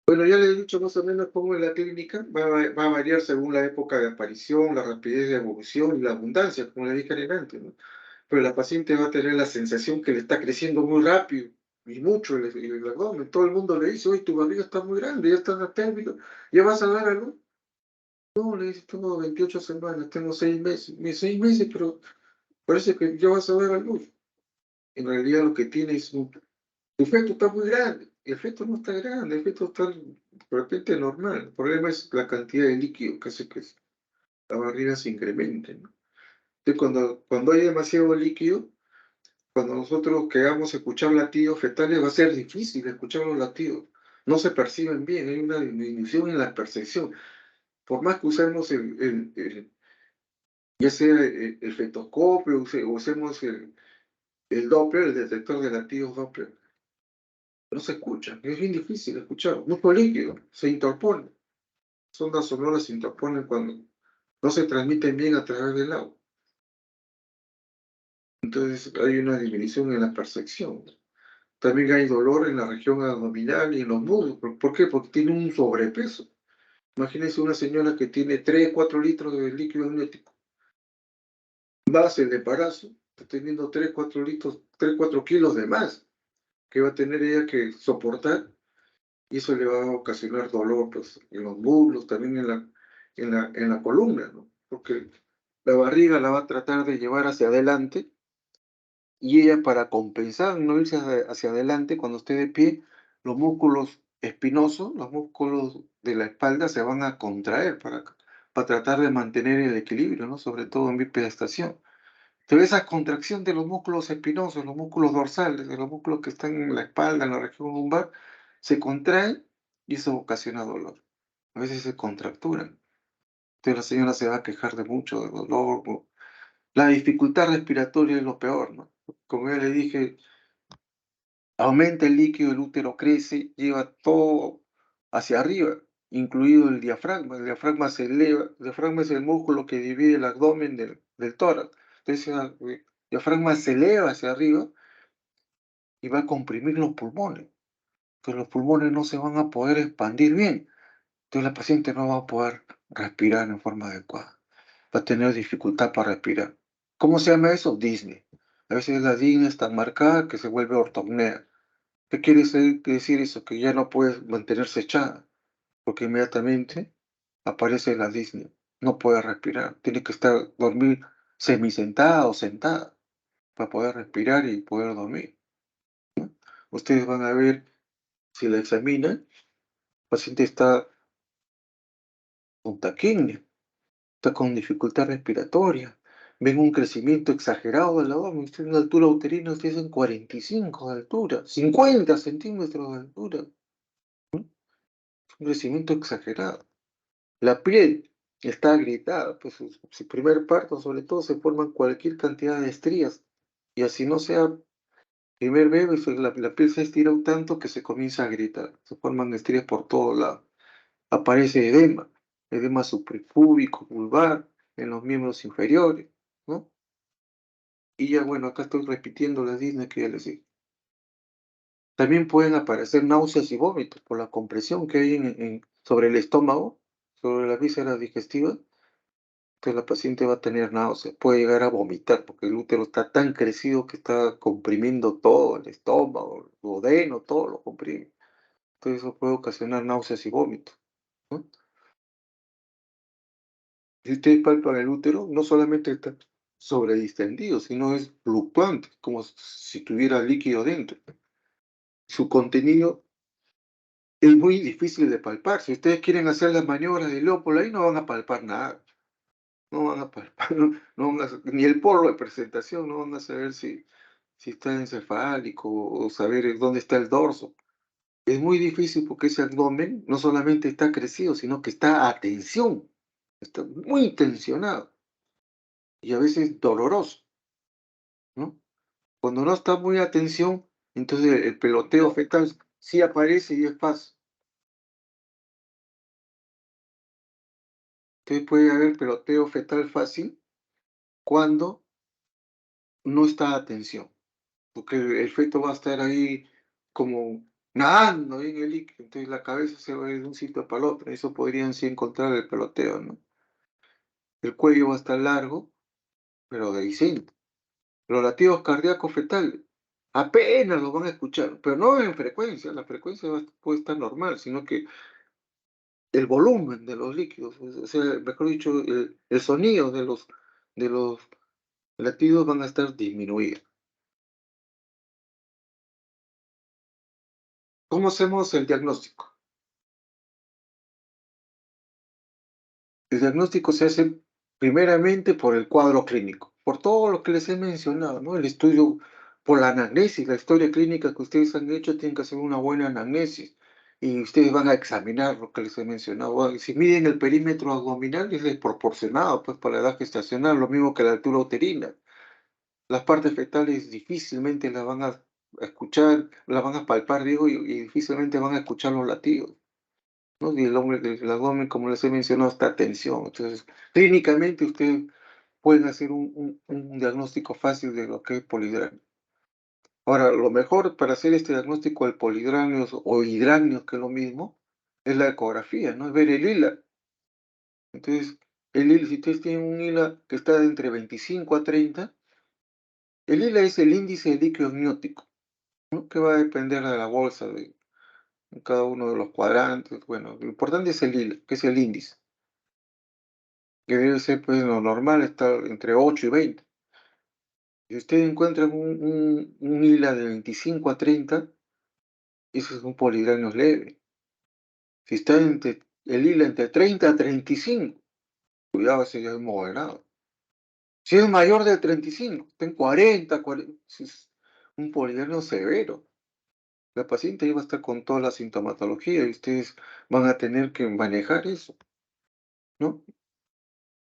Bueno, ya les he dicho más o menos cómo es la clínica, va a variar según la época de aparición, la rapidez de evolución y la abundancia, como le dije antes, ¿no? Pero la paciente va a tener la sensación que le está creciendo muy rápido y mucho el abdomen. Todo el mundo le dice, oye, tu barriga está muy grande, ya está en la pélvica, ¿ya vas a dar a luz? No, le dice, tengo 28 semanas, tengo 6 meses. Me dice, 6 meses, pero parece que ya vas a dar a luz. En realidad lo que tiene es tu feto está muy grande. El feto no está grande, el feto está de repente normal. El problema es la cantidad de líquido que hace que la barriga se incremente, ¿no? Entonces, cuando hay demasiado líquido, cuando nosotros queramos escuchar latidos fetales, va a ser difícil escuchar los latidos. No se perciben bien, hay una disminución en la percepción. Por más que usemos ya sea el fetoscopio, usemos el Doppler, el detector de latidos Doppler, no se escucha, es bien difícil escuchar. Mucho líquido se interpone. Ondas sonoras se interponen cuando no se transmiten bien a través del agua. Entonces hay una disminución en la percepción. También hay dolor en la región abdominal y en los muslos. ¿Por qué? Porque tiene un sobrepeso. Imagínense una señora que tiene 3, 4 litros de líquido amniótico. Más el embarazo, está teniendo 3, 4 litros, 3, 4 kilos de más que va a tener ella que soportar, y eso le va a ocasionar dolor, pues, en los muslos, también en la columna, ¿no? Porque la barriga la va a tratar de llevar hacia adelante, y ella, para compensar no irse hacia adelante cuando esté de pie, los músculos espinosos, los músculos de la espalda se van a contraer para tratar de mantener el equilibrio, ¿no? Sobre todo en bipedestación. Entonces, esa contracción de los músculos espinosos, los músculos dorsales, de los músculos que están en la espalda, en la región lumbar, se contraen y eso ocasiona dolor. A veces se contracturan. Entonces la señora se va a quejar de mucho de dolor. La dificultad respiratoria es lo peor, ¿no? Como ya le dije, aumenta el líquido, el útero crece, lleva todo hacia arriba, incluido el diafragma. El diafragma se eleva, el diafragma es el músculo que divide el abdomen del tórax. Entonces el diafragma se eleva hacia arriba y va a comprimir los pulmones. Entonces los pulmones no se van a poder expandir bien. Entonces la paciente no va a poder respirar en forma adecuada. Va a tener dificultad para respirar. ¿Cómo se llama eso? Disney. A veces la disney es tan marcada que se vuelve ortopnea. ¿Qué quiere decir eso? Que ya no puede mantenerse echada, porque inmediatamente aparece la disney. No puede respirar. Tiene que dormir semisentada o sentada para poder respirar y poder dormir. Ustedes van a ver, si la examinan, el paciente está con taquimia, está con dificultad respiratoria, ven un crecimiento exagerado del abdomen, usted en la altura uterina, usted en 45 de altura, 50 centímetros de altura, un crecimiento exagerado. La piel está agrietada, pues su primer parto, sobre todo, se forman cualquier cantidad de estrías, y así no sea primer bebé, la piel se ha estirado tanto que se comienza a agrietar, se forman estrías por todos lados. Aparece edema suprapúbico, vulvar, en los miembros inferiores, ¿no? Y ya, bueno, acá estoy repitiendo las Disney que ya les dije. También pueden aparecer náuseas y vómitos por la compresión que hay sobre el estómago, sobre las vísceras digestivas. Entonces la paciente va a tener náuseas, puede llegar a vomitar porque el útero está tan crecido que está comprimiendo todo, el estómago, el duodeno, todo lo comprime. Entonces eso puede ocasionar náuseas y vómitos, ¿no? Si ustedes palpan el útero, no solamente está sobredistendido, sino es fluctuante, como si tuviera líquido dentro. Su contenido es muy difícil de palpar. Si ustedes quieren hacer las maniobras de Leopold, ahí no van a palpar nada. No van a palpar, no van ni el polvo de presentación, no van a saber si está encefálico o saber dónde está el dorso. Es muy difícil porque ese abdomen no solamente está crecido, sino que está a tensión, está muy tensionado y a veces doloroso, ¿no? Cuando no está muy a tensión, entonces el peloteo fetal sí aparece y es fácil. Entonces puede haber peloteo fetal fácil cuando no está a tensión, porque el feto va a estar ahí como nadando ahí en el líquido, entonces la cabeza se va a ir de un sitio para el otro, eso podrían sí encontrar el peloteo, ¿no? El cuello va a estar largo, pero dehiscente. Los latidos cardíacos fetales apenas los van a escuchar, pero no en frecuencia, la frecuencia puede estar normal, sino que el volumen de los líquidos, o sea, mejor dicho, el sonido de los latidos van a estar disminuidos. ¿Cómo hacemos el diagnóstico? El diagnóstico se hace primeramente por el cuadro clínico, por todo lo que les he mencionado, ¿no? El estudio, por la anamnesis, la historia clínica que ustedes han hecho, tienen que hacer una buena anamnesis y ustedes van a examinar lo que les he mencionado. Bueno, si miden el perímetro abdominal, es desproporcionado, pues, para la edad gestacional, lo mismo que la altura uterina. Las partes fetales difícilmente las van a escuchar, las van a palpar, digo, y difícilmente van a escuchar los latidos, ¿no? Y el abdomen, como les he mencionado, está a tensión. Entonces, clínicamente ustedes pueden hacer un diagnóstico fácil de lo que es polidramio. Ahora, lo mejor para hacer este diagnóstico de polidramios o hidramios, que es lo mismo, es la ecografía, ¿no? Es ver el hila. Entonces, si ustedes tienen un hila que está de entre 25 a 30, el hila es el índice de líquido amniótico, ¿no? Que va a depender de la bolsa de cada uno de los cuadrantes. Bueno, lo importante es el hila, que es el índice, que debe ser, pues, lo normal está entre 8 y 20. Si ustedes encuentran un hila de 25 a 30, eso es un polidramio leve. Si está el hila entre 30 a 35, cuidado, ese ya es moderado. Si es mayor de 35, está en 40, ese es un polidramio severo. La paciente iba a estar con toda la sintomatología y ustedes van a tener que manejar eso, ¿no?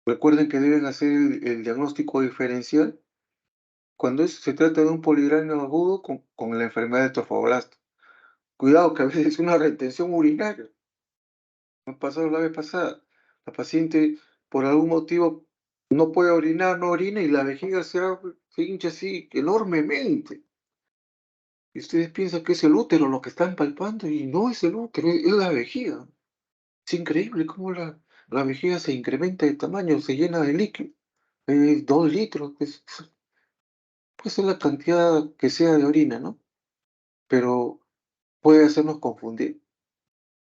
Recuerden que deben hacer el diagnóstico diferencial cuando se trata de un polidramio agudo con la enfermedad de trofoblasta. Cuidado, que a veces es una retención urinaria. Me pasó la vez pasada. La paciente, por algún motivo, no puede orinar, no orina y la vejiga se hincha así enormemente. Y ustedes piensan que es el útero lo que están palpando y no es el útero, es la vejiga. Es increíble cómo la vejiga se incrementa de tamaño, se llena de líquido. 2 litros, puede ser la cantidad que sea de orina, ¿no? Pero puede hacernos confundir,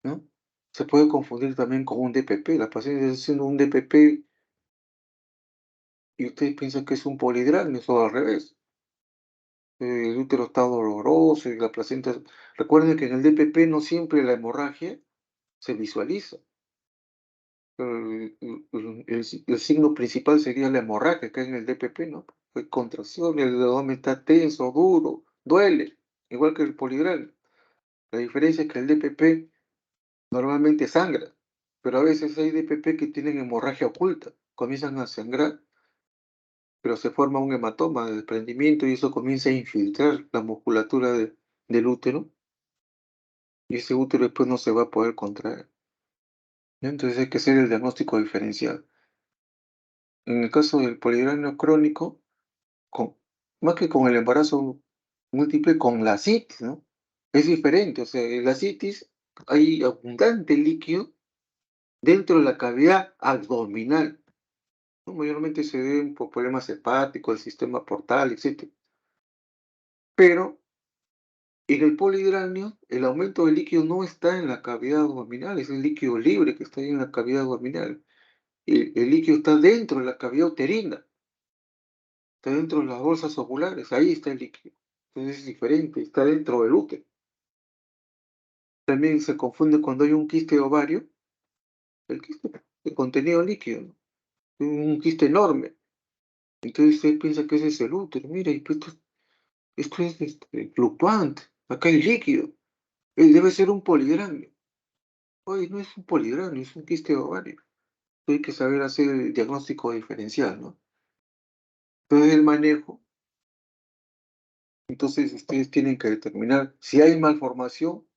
¿no? Se puede confundir también con un DPP. La paciente está haciendo un DPP y ustedes piensan que es un polidramio, o al revés. El útero está doloroso y la placenta. Recuerden que en el DPP no siempre la hemorragia se visualiza. El signo principal sería la hemorragia que hay en el DPP, ¿no? Hay contracción, el abdomen está tenso, duro, duele, igual que el polidramio. La diferencia es que el DPP normalmente sangra, pero a veces hay DPP que tienen hemorragia oculta, comienzan a sangrar, pero se forma un hematoma de desprendimiento y eso comienza a infiltrar la musculatura del útero y ese útero después no se va a poder contraer, ¿no? Entonces hay que hacer el diagnóstico diferencial. En el caso del polidramio crónico, con, más que con el embarazo múltiple, con la citis, ¿no? Es diferente, o sea, en la citis hay abundante líquido dentro de la cavidad abdominal, ¿no? Mayormente se deben por problemas hepáticos, el sistema portal, etcétera. Pero en el polihidranio, el aumento del líquido no está en la cavidad abdominal, es el líquido libre que está ahí en la cavidad abdominal. El líquido está dentro de la cavidad uterina, está dentro de las bolsas ovulares, ahí está el líquido. Entonces es diferente, está dentro del útero. También se confunde cuando hay un quiste de ovario, el quiste de contenido líquido, ¿no? Un quiste enorme. Entonces usted piensa que ese es el útero. Mira, y pues esto es fluctuante. Acá hay líquido. Debe ser un polihidranio. Oye, no es un polihidranio, es un quiste de ovario. Hay que saber hacer el diagnóstico diferencial, ¿no? Entonces el manejo, entonces ustedes tienen que determinar si hay malformación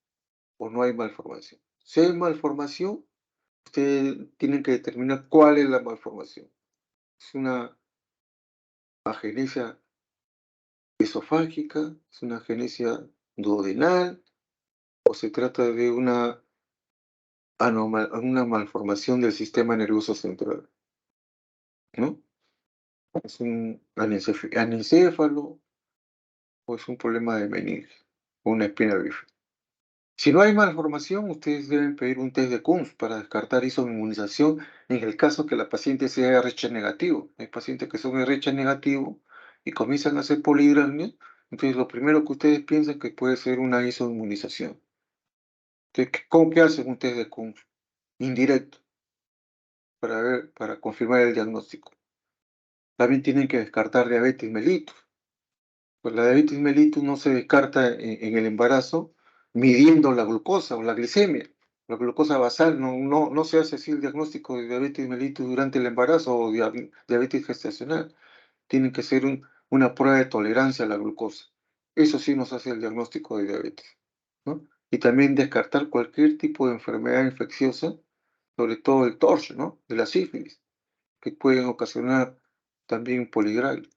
o no hay malformación. Si hay malformación, ustedes tienen que determinar cuál es la malformación. Es una agenesia esofágica, es una agenesia duodenal, o se trata de una malformación del sistema nervioso central, ¿no? Es un anencéfalo o es un problema de meninge o una espina bífida. Si no hay malformación, ustedes deben pedir un test de Kunz para descartar isoinmunización en el caso que la paciente sea RH negativo. Hay pacientes que son RH negativo y comienzan a hacer polihidramnios, entonces lo primero que ustedes piensan que puede ser una isoinmunización. Entonces, ¿cómo que hacen un test de Kunz? Indirecto, para confirmar el diagnóstico. También tienen que descartar diabetes mellitus. Pues la diabetes mellitus no se descarta en el embarazo midiendo la glucosa o la glicemia. La glucosa basal no se hace así el diagnóstico de diabetes mellitus durante el embarazo o diabetes gestacional. Tiene que ser una prueba de tolerancia a la glucosa. Eso sí nos hace el diagnóstico de diabetes, ¿no? Y también descartar cualquier tipo de enfermedad infecciosa, sobre todo el torcho, ¿no? De la sífilis, que pueden ocasionar también poligral.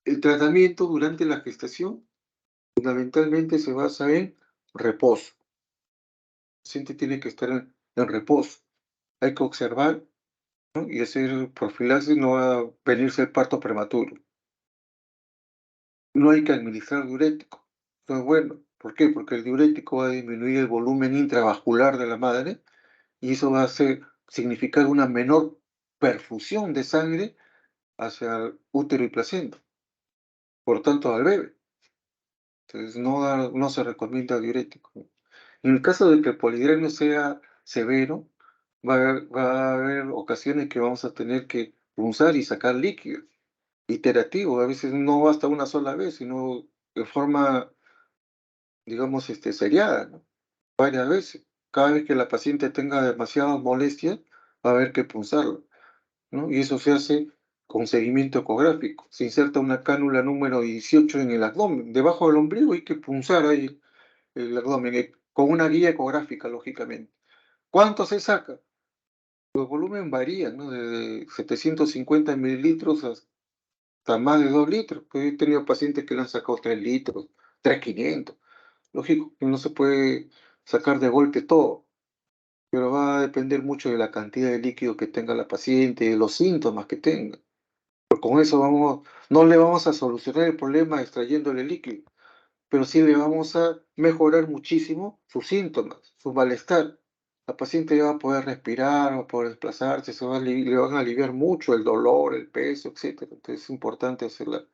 El tratamiento durante la gestación fundamentalmente se basa en reposo. El paciente tiene que estar en reposo. Hay que observar, ¿no? Y hacer profilaxis, no va a venirse el parto prematuro. No hay que administrar diurético. Eso es bueno. ¿Por qué? Porque el diurético va a disminuir el volumen intravascular de la madre y eso va a significar una menor perfusión de sangre hacia el útero y placenta, por tanto al bebé. Entonces no se recomienda diurético. En el caso de que el polidrenio sea severo, va a haber ocasiones que vamos a tener que punzar y sacar líquido iterativo. A veces no basta una sola vez, sino de forma, digamos, seriada, ¿no? Varias veces. Cada vez que la paciente tenga demasiadas molestias, va a haber que punzarlo, ¿no? Y eso se hace con seguimiento ecográfico. Se inserta una cánula número 18 en el abdomen, debajo del ombligo, hay que punzar ahí el abdomen, con una guía ecográfica, lógicamente. ¿Cuánto se saca? Los volúmenes varían, ¿no? Desde 750 mililitros hasta más de 2 litros. Pues he tenido pacientes que le han sacado 3 litros, 3.500. Lógico que no se puede sacar de golpe todo, pero va a depender mucho de la cantidad de líquido que tenga la paciente, de los síntomas que tenga. Pero con eso no le vamos a solucionar el problema extrayéndole líquido, pero sí le vamos a mejorar muchísimo sus síntomas, su malestar. La paciente ya va a poder respirar, va a poder desplazarse, le van a aliviar mucho el dolor, el peso, etcétera. Entonces es importante hacer la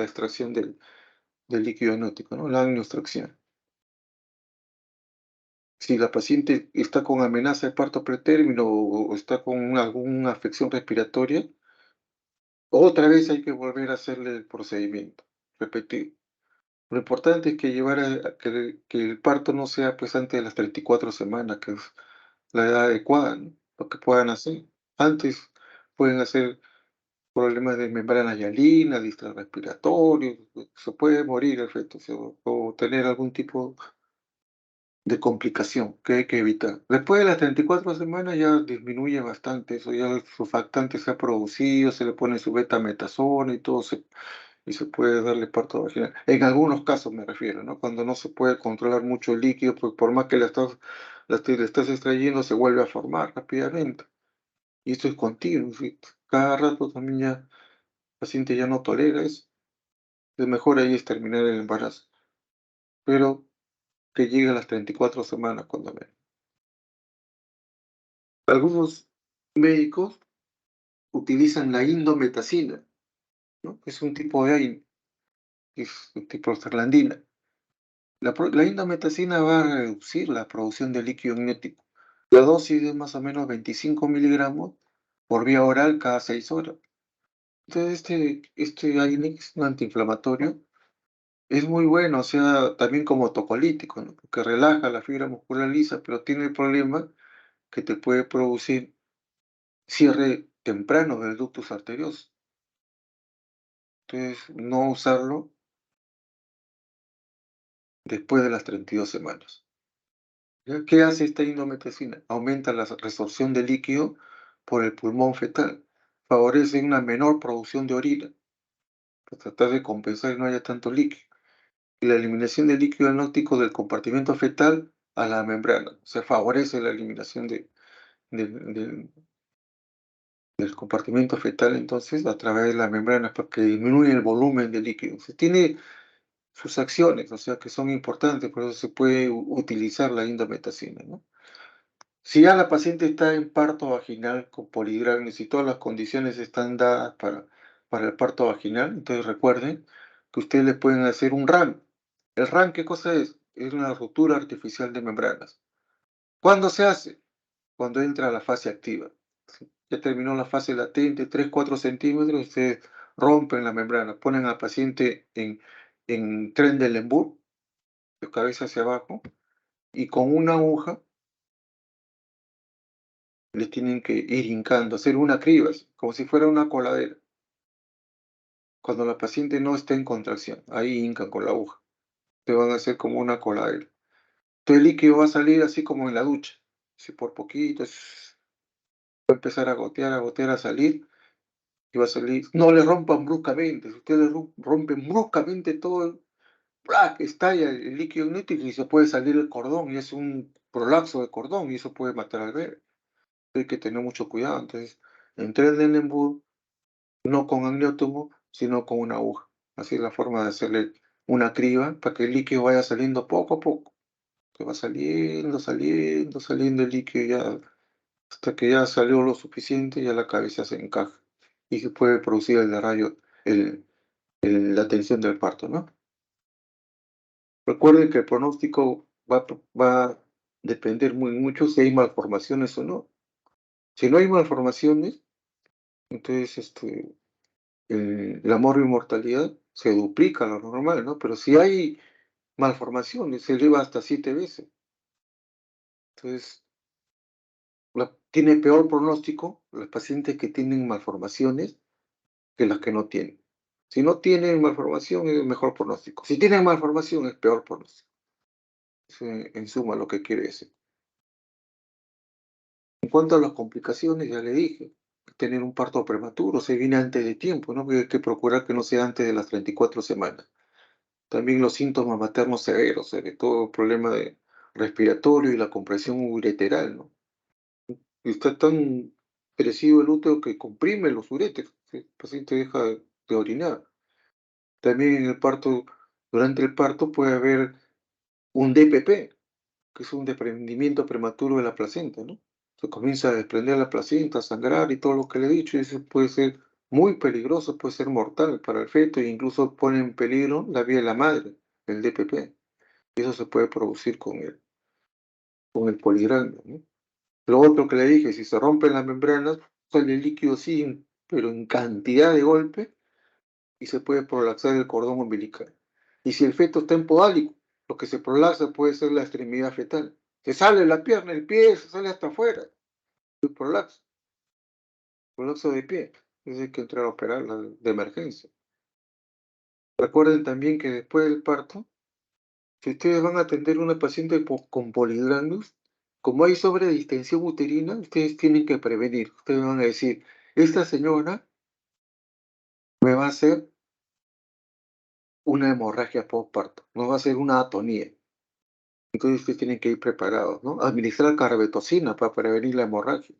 extracción del líquido amniótico, ¿no? La amnioextracción. Si la paciente está con amenaza de parto pretérmino o está con alguna afección respiratoria, otra vez hay que volver a hacerle el procedimiento, repetir. Lo importante es que que el parto no sea pues antes de las 34 semanas, que es la edad adecuada, ¿no? Lo que puedan hacer. Antes pueden hacer problemas de membrana hialina, distrés respiratorio, se puede morir el feto, o tener algún tipo de complicación que hay que evitar. Después de las 34 semanas ya disminuye bastante eso, ya el surfactante se ha producido, se le pone su betametasona y todo, y se puede darle parto vaginal. En algunos casos me refiero, ¿no? Cuando no se puede controlar mucho el líquido, pues por más que le estás extrayendo, se vuelve a formar rápidamente. Y esto es continuo, ¿sí? Cada rato también ya el paciente ya no tolera eso. Lo mejor ahí es terminar el embarazo, pero que llegue a las 34 semanas cuando menos. Algunos médicos utilizan la indometacina, ¿no? Es un tipo de AINE, que es un tipo de prostaglandina. La indometacina va a reducir la producción de líquido amniótico. La dosis es más o menos 25 miligramos por vía oral cada 6 horas. Entonces, este AINE, que es un antiinflamatorio, es muy bueno, o sea, también como tocolítico, ¿no? Porque relaja la fibra muscular lisa, pero tiene el problema que te puede producir cierre temprano del ductus arterioso. Entonces, no usarlo después de las 32 semanas. ¿Ya? ¿Qué hace esta indometacina? Aumenta la resorción de líquido por el pulmón fetal. Favorece una menor producción de orina para tratar de compensar que no haya tanto líquido. Y la eliminación del líquido amniótico del compartimento fetal a la membrana. O sea, favorece la eliminación del del compartimento fetal entonces a través de la membrana porque disminuye el volumen de líquido. Se tiene sus acciones, o sea, que son importantes, por eso se puede utilizar la indometacina, ¿no? Si ya la paciente está en parto vaginal con polidragnos y todas las condiciones están dadas para el parto vaginal, entonces recuerden que ustedes le pueden hacer un RAM. ¿El RAM qué cosa es? Es una ruptura artificial de membranas. ¿Cuándo se hace? Cuando entra a la fase activa. ¿Sí? Ya terminó la fase latente, 3 4 centímetros, ustedes rompen la membrana, ponen al paciente en tren del Lembour, de cabeza hacia abajo, y con una aguja les tienen que ir hincando, hacer una criba, como si fuera una coladera. Cuando la paciente no está en contracción, ahí hincan con la aguja. Te van a hacer como una coladera. Entonces el líquido va a salir así como en la ducha, así por poquito, va a empezar a gotear, a salir, y va a salir. No le rompan bruscamente, si ustedes rompen bruscamente todo, ¡plac! Estalla el líquido amniótico y se puede salir el cordón, y es un prolapso de cordón, y eso puede matar al bebé. Hay que tener mucho cuidado. Entonces, entre el Denenburg, no con amniótomo, sino con una aguja. Así es la forma de hacerle una criba para que el líquido vaya saliendo poco a poco. Que va saliendo, saliendo, saliendo el líquido ya, hasta que ya salió lo suficiente, ya la cabeza se encaja y se puede producir el rayo, la tensión del parto, ¿no? Recuerden que el pronóstico va a depender mucho si hay malformaciones o no. Si no hay malformaciones, entonces la mortalidad se duplica a lo normal, ¿no? Pero si hay malformaciones, se eleva hasta 7 veces. Entonces, tiene peor pronóstico los pacientes que tienen malformaciones que las que no tienen. Si no tienen malformación, es mejor pronóstico. Si tienen malformación, es peor pronóstico. Es, en suma, lo que quiere decir. En cuanto a las complicaciones, ya le dije, tener un parto prematuro, se viene antes de tiempo, ¿no? Hay que procurar que no sea antes de las 34 semanas. También los síntomas maternos severos, sobre todo el problema de respiratorio y la compresión ureteral, ¿no? Y está tan crecido el útero que comprime los uréteros, ¿sí? El paciente deja de orinar. También en el parto, durante el parto puede haber un DPP, que es un desprendimiento prematuro de la placenta, ¿no? Se comienza a desprender la placenta, a sangrar y todo lo que le he dicho, y eso puede ser muy peligroso, puede ser mortal para el feto e incluso pone en peligro la vida de la madre, el DPP. Y eso se puede producir con el poligrama, ¿no? Lo otro que le dije, si se rompen las membranas, sale el líquido sin, pero en cantidad de golpe, y se puede prolapsar el cordón umbilical. Y si el feto está en podálico, lo que se prolapsa puede ser la extremidad fetal. Se sale la pierna, el pie, se sale hasta afuera. El prolapso de pie. Entonces hay que entrar a operarla de emergencia. Recuerden también que después del parto, si ustedes van a atender a una paciente con polidrangus, como hay sobredistensión uterina, ustedes tienen que prevenir. Ustedes van a decir, esta señora me va a hacer una hemorragia postparto, no va a ser una atonía. Entonces ustedes tienen que ir preparados, ¿no? Administrar carbetocina para prevenir la hemorragia.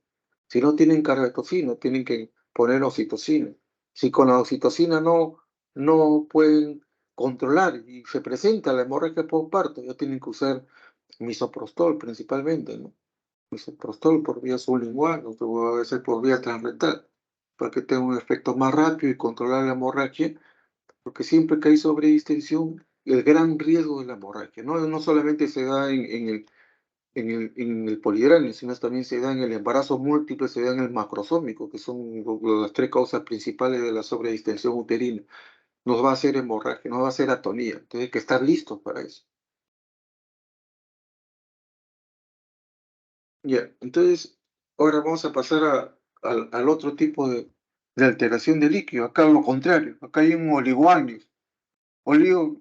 Si no tienen carbetocina, tienen que poner oxitocina. Si con la oxitocina no pueden controlar y se presenta la hemorragia postparto, ya tienen que usar misoprostol principalmente, ¿no? Misoprostol por vía sublingual, o a veces por vía transrectal, para que tenga un efecto más rápido y controlar la hemorragia, porque siempre que hay sobredistensión, el gran riesgo de la hemorragia, no solamente se da en el polidráneo, sino también se da en el embarazo múltiple, se da en el macrosómico, que son las tres causas principales de la sobredistensión uterina. Nos va a hacer hemorragia, nos va a hacer atonía, entonces hay que estar listos para eso. Ya, entonces, ahora vamos a pasar al otro tipo de alteración de líquido. Acá lo contrario, acá hay un oligoamnios. Oligo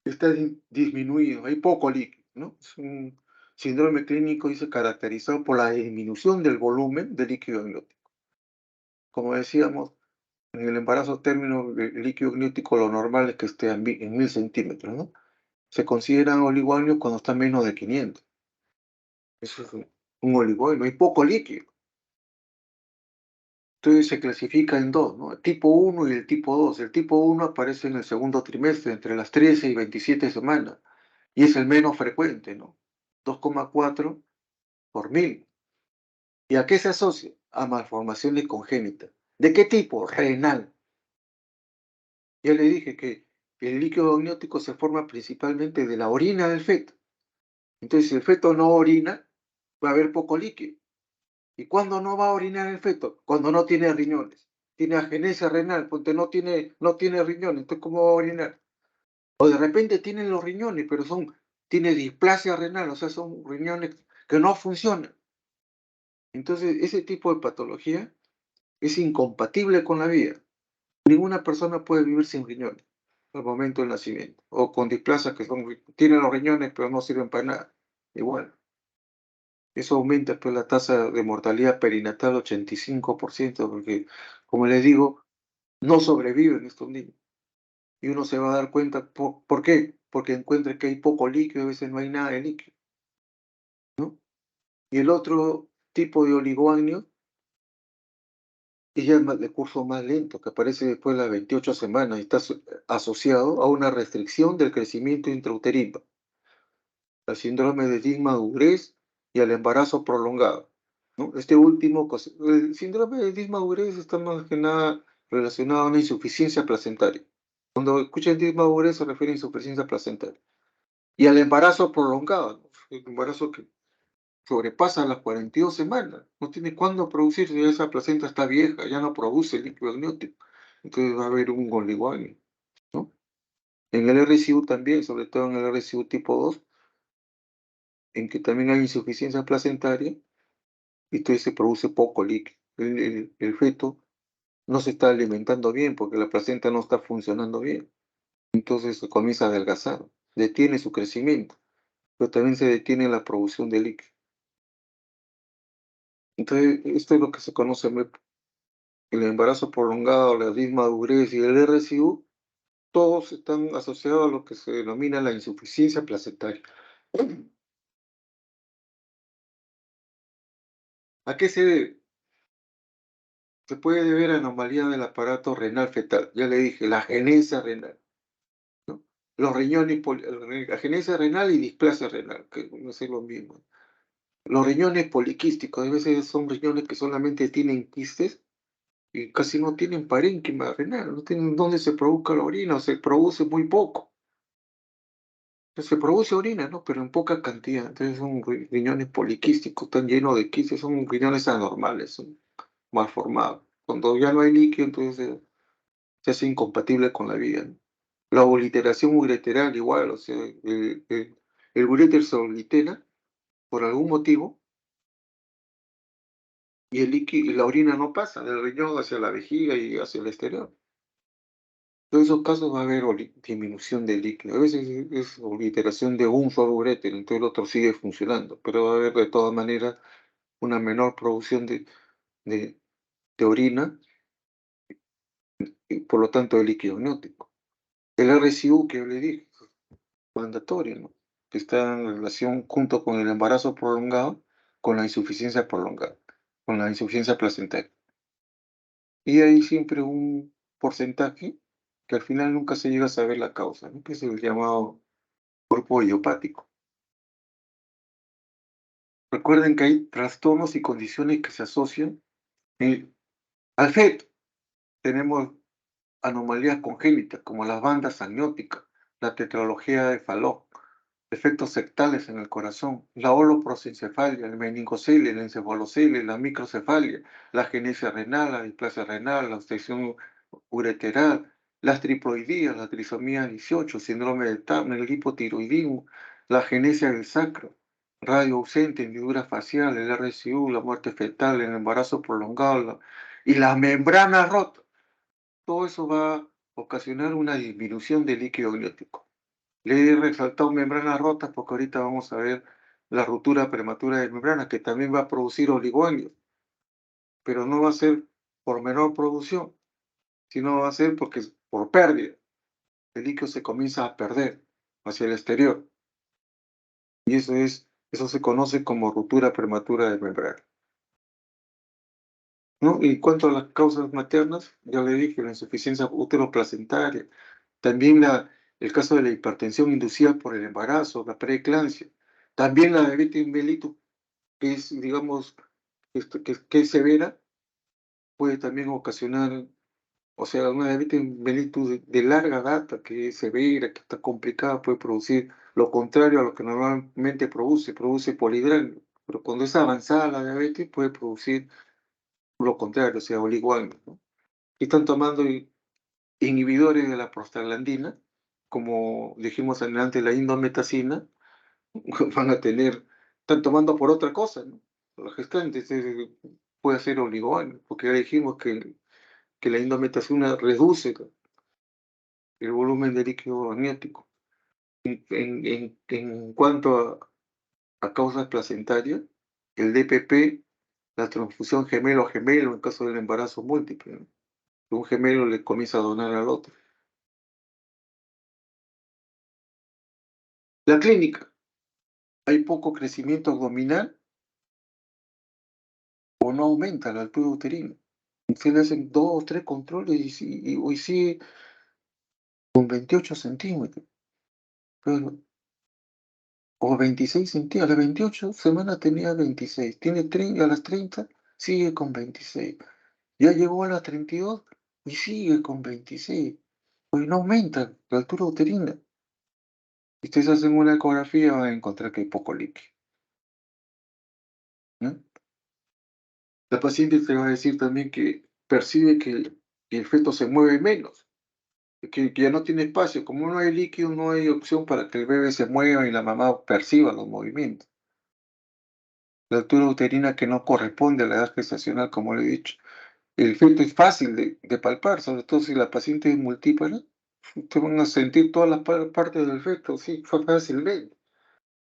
está disminuido, hay poco líquido, ¿no? Es un síndrome clínico, dice, caracterizado por la disminución del volumen de líquido amniótico. Como decíamos, en el embarazo término, el líquido amniótico lo normal es que esté en 1000 centímetros, ¿no? Se consideran oligoamnios cuando está menos de 500. Eso es un oligoamnio, hay poco líquido. Entonces se clasifica en dos, ¿no? El tipo uno y el tipo 2. El tipo uno aparece en el segundo trimestre, entre las 13 y 27 semanas, y es el menos frecuente, ¿no? 2,4 por 1000. ¿Y a qué se asocia? A malformaciones congénitas. ¿De qué tipo? Renal. Ya le dije que el líquido amniótico se forma principalmente de la orina del feto. Entonces, si el feto no orina, va a haber poco líquido. ¿Y cuándo no va a orinar el feto? Cuando no tiene riñones. Tiene agenesia renal, porque no tiene riñones, entonces ¿cómo va a orinar? O de repente tienen los riñones, pero tiene displasia renal, o sea, son riñones que no funcionan. Entonces, ese tipo de patología es incompatible con la vida. Ninguna persona puede vivir sin riñones al momento del nacimiento, o con displasias que tienen los riñones, pero no sirven para nada. Igual. Eso aumenta pues la tasa de mortalidad perinatal 85%, porque, como les digo, no sobreviven estos niños. Y uno se va a dar cuenta, ¿por qué? Porque encuentra que hay poco líquido, a veces no hay nada de líquido, ¿no? Y el otro tipo de oligoamnio es ya de curso más lento, que aparece después de las 28 semanas y está asociado a una restricción del crecimiento intrauterino, al síndrome de dismadurez y al embarazo prolongado, ¿no? Este último, el síndrome de dismadurez está más que nada relacionado a una insuficiencia placentaria. Cuando escuchan dismadurez se refiere a insuficiencia placentaria. Y al embarazo prolongado, ¿no? El embarazo que sobrepasa las 42 semanas, no tiene cuándo producirse, ya esa placenta está vieja, ya no produce líquido amniótico. Entonces va a haber un oligoamnio, ¿no? En el RCU también, sobre todo en el RCU tipo 2, en que también hay insuficiencia placentaria, y entonces se produce poco líquido. El feto no se está alimentando bien porque la placenta no está funcionando bien. Entonces se comienza a adelgazar, detiene su crecimiento, pero también se detiene la producción de líquido. Entonces, esto es lo que se conoce, el embarazo prolongado, la dismadurez y el RCU, todos están asociados a lo que se denomina la insuficiencia placentaria. ¿A qué se debe? Se puede deber a anomalía del aparato renal fetal. Ya le dije, la agenesia renal, ¿no? Los riñones, agenesia renal y displasia renal, que no es lo mismo. Los riñones poliquísticos, a veces son riñones que solamente tienen quistes y casi no tienen parénquima renal, no tienen donde se produzca la orina, o se produce muy poco. Se produce orina, ¿no? Pero en poca cantidad. Entonces son riñones poliquísticos, están llenos de quistes, son riñones anormales, son mal formados. Cuando ya no hay líquido, entonces se hace incompatible con la vida, ¿no? La obliteración ureteral igual, o sea, el uréter se oblitera por algún motivo y el líquido, y la orina no pasa del riñón hacia la vejiga y hacia el exterior. En esos casos va a haber disminución del líquido. A veces es obliteración de un solo uréter, entonces el otro sigue funcionando, pero va a haber de todas maneras una menor producción de, de orina y por lo tanto de líquido amniótico. El RCU que yo le dije, mandatorio, ¿no? Que está en relación junto con el embarazo prolongado, con la insuficiencia prolongada, con la insuficiencia placentaria. Y hay siempre un porcentaje que al final nunca se llega a saber la causa, ¿no? Que es el llamado cuerpo idiopático. Recuerden que hay trastornos y condiciones que se asocian al feto. Tenemos anomalías congénitas como las bandas amnióticas, la tetralogía de Fallot, efectos sectales en el corazón, la holoprosencefalia, el meningocelia, el encefalocelia, la microcefalia, la genesia renal, la displasia renal, la obstrucción ureteral, las triploidías, la trisomía 18, síndrome de Turner, el hipotiroidismo, la genesia del sacro, radio ausente, hendidura facial, el RCU, la muerte fetal, el embarazo prolongado y la membrana rota. Todo eso va a ocasionar una disminución del líquido amniótico. Le he resaltado membranas rotas porque ahorita vamos a ver la ruptura prematura de membranas que también va a producir oligoánidos, pero no va a ser por menor producción, sino va a ser porque por pérdida. El líquido se comienza a perder hacia el exterior y eso se conoce como ruptura prematura de membrana, ¿no? Y en cuanto a las causas maternas, ya le dije, la insuficiencia útero-placentaria, también el caso de la hipertensión inducida por el embarazo, la preeclampsia, también la diabetes mellitus, que es, digamos, que es severa, puede también ocasionar, o sea, una diabetes mellitus de larga data, que es severa, que está complicada, puede producir lo contrario a lo que normalmente produce polidranio, pero cuando es avanzada la diabetes puede producir lo contrario, o sea, oligoánidos, ¿no? Y están tomando inhibidores de la prostaglandina, como dijimos antes, la indometacina, van a tener, están tomando por otra cosa, ¿no? Los gestantes puede ser oligoánido, porque ya dijimos que la indometacina reduce el volumen de líquido amniótico. En cuanto a causas placentarias, el DPP, la transfusión gemelo-gemelo en caso del embarazo múltiple, ¿no? Un gemelo le comienza a donar al otro. La clínica, hay poco crecimiento abdominal o no aumenta la altura uterina. Se le hacen 2 o 3 controles y hoy sí con 28 centímetros, pero, o 26 centímetros. A las 28 semanas tenía 26, tiene a las 30 sigue con 26. Ya llegó a las 32 y sigue con 26. Pues no aumenta la altura uterina. Si ustedes hacen una ecografía van a encontrar que hay poco líquido, ¿no? La paciente te va a decir también que percibe que el feto se mueve menos, que ya no tiene espacio. Como no hay líquido, no hay opción para que el bebé se mueva y la mamá perciba los movimientos. La altura uterina que no corresponde a la edad gestacional, como le he dicho. El feto es fácil de palpar, sobre todo si la paciente es multípara. Ustedes van a sentir todas las partes del feto, sí, fue fácil ver,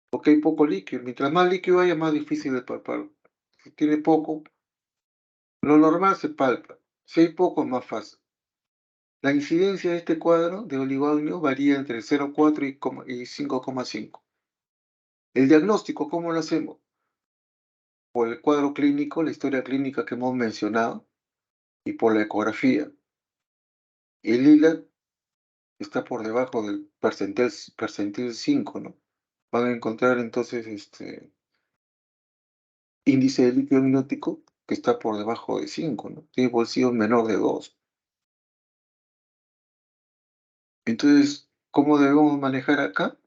porque hay poco líquido. Mientras más líquido haya, más difícil de palpar. Si tiene poco, lo normal se palpa. Si hay poco, es más fácil. La incidencia de este cuadro de oligoamnios varía entre 0,4 y 5,5. El diagnóstico, ¿cómo lo hacemos? Por el cuadro clínico, la historia clínica que hemos mencionado, y por la ecografía. El lila está por debajo del percentil 5, ¿no? Van a encontrar entonces índice de líquido amniótico que está por debajo de 5, ¿no? Tiene bolsillo menor de 2. Entonces, ¿cómo debemos manejar acá?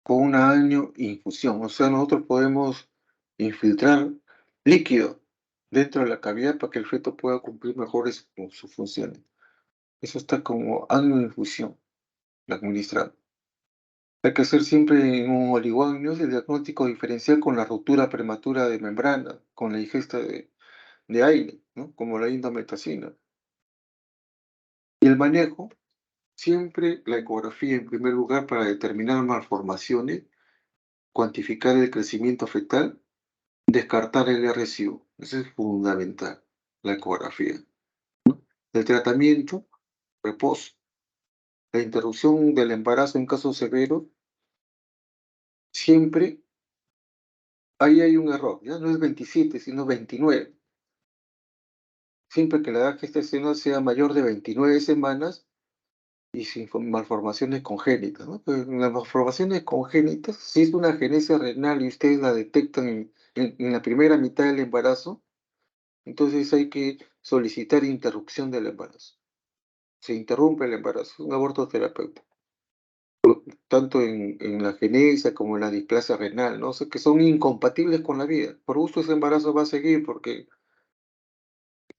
Con una año infusión. O sea, nosotros podemos infiltrar líquido dentro de la cavidad para que el feto pueda cumplir mejores con sus funciones. Eso está como año infusión, administrado. Hay que hacer siempre en un oligoamnios el diagnóstico diferencial con la ruptura prematura de membrana, con la ingesta de aire, ¿no? Como la indometacina. Y el manejo, siempre la ecografía en primer lugar para determinar malformaciones, cuantificar el crecimiento fetal, descartar el RCU. Eso es fundamental, la ecografía. El tratamiento, reposo. la interrupción del embarazo en caso severo, siempre ahí hay un error, ya no es 27, sino 29. Siempre que la edad gestacional sea mayor de 29 semanas y sin malformaciones congénitas, ¿no? Pues, las malformaciones congénitas, si es una genesia renal y ustedes la detectan en la primera mitad del embarazo, entonces hay que solicitar interrupción del embarazo. Se interrumpe el embarazo, un aborto terapéutico, tanto en la genesia como en la displasia renal, ¿no? O sea, que son incompatibles con la vida. Por gusto ese embarazo va a seguir porque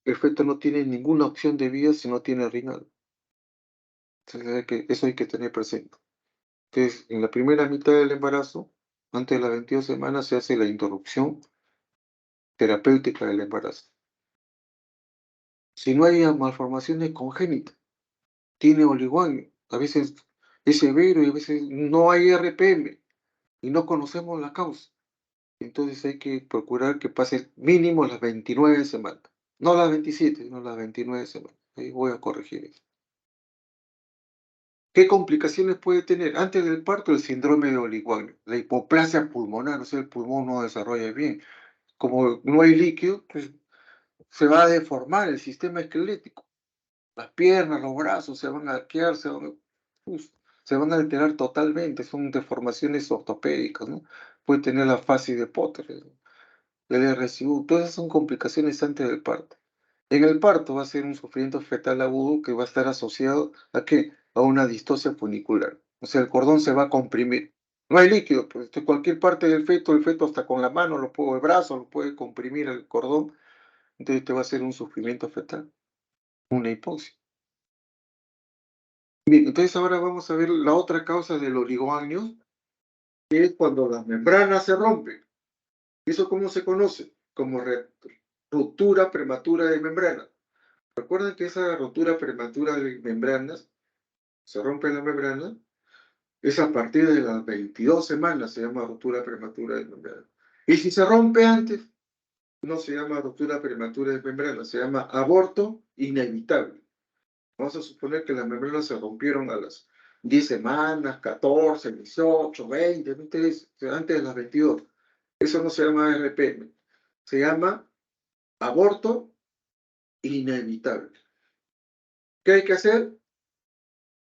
el feto no tiene ninguna opción de vida si no tiene renal. Entonces eso hay que tener presente. Entonces, en la primera mitad del embarazo, antes de las 22 semanas, se hace la interrupción terapéutica del embarazo. Si no hay malformaciones congénitas, tiene oligoamio, a veces es severo y a veces no hay RPM y no conocemos la causa. Entonces hay que procurar que pase mínimo las 29 semanas, no las 27, sino las 29 semanas. Ahí voy a corregir eso. ¿Qué complicaciones puede tener? Antes del parto, el síndrome de oligoamio, la hipoplasia pulmonar, o sea, el pulmón no desarrolla bien. Como no hay líquido, pues se va a deformar el sistema esquelético. Las piernas, los brazos se van a arquear, uf, se van a alterar totalmente, son deformaciones ortopédicas, ¿no? Puede tener la fascia de Potter, el RSU, todas esas son complicaciones antes del parto. En el parto va a ser un sufrimiento fetal agudo que va a estar asociado ¿a qué? A una distosia funicular. O sea, el cordón se va a comprimir. No hay líquido, pues de cualquier parte del feto, el feto hasta con la mano, el brazo lo puede comprimir el cordón, entonces te va a hacer un sufrimiento fetal, una hipoxia. Bien, entonces ahora vamos a ver la otra causa del oligoamnios, que es cuando las membranas se rompen. ¿Eso cómo se conoce? Como ruptura prematura de membrana. Recuerden que esa ruptura prematura de membranas, se rompe la membrana, es a partir de las 22 semanas, se llama ruptura prematura de membrana. Y si se rompe antes, no se llama ruptura prematura de membrana, se llama aborto inevitable. Vamos a suponer que las membranas se rompieron a las 10 semanas, 14, 18, 20, no interesa, antes de las 22. Eso no se llama RPM, se llama aborto inevitable. ¿Qué hay que hacer?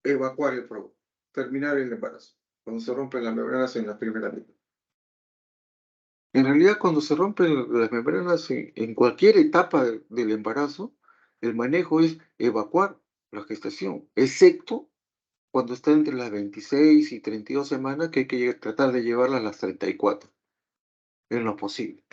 Evacuar el producto, terminar el embarazo, cuando se rompen las membranas en la primera mitad. En realidad, cuando se rompen las membranas en cualquier etapa del embarazo, el manejo es evacuar la gestación, excepto cuando está entre las 26 y 32 semanas, que hay que tratar de llevarla a las 34, en lo posible.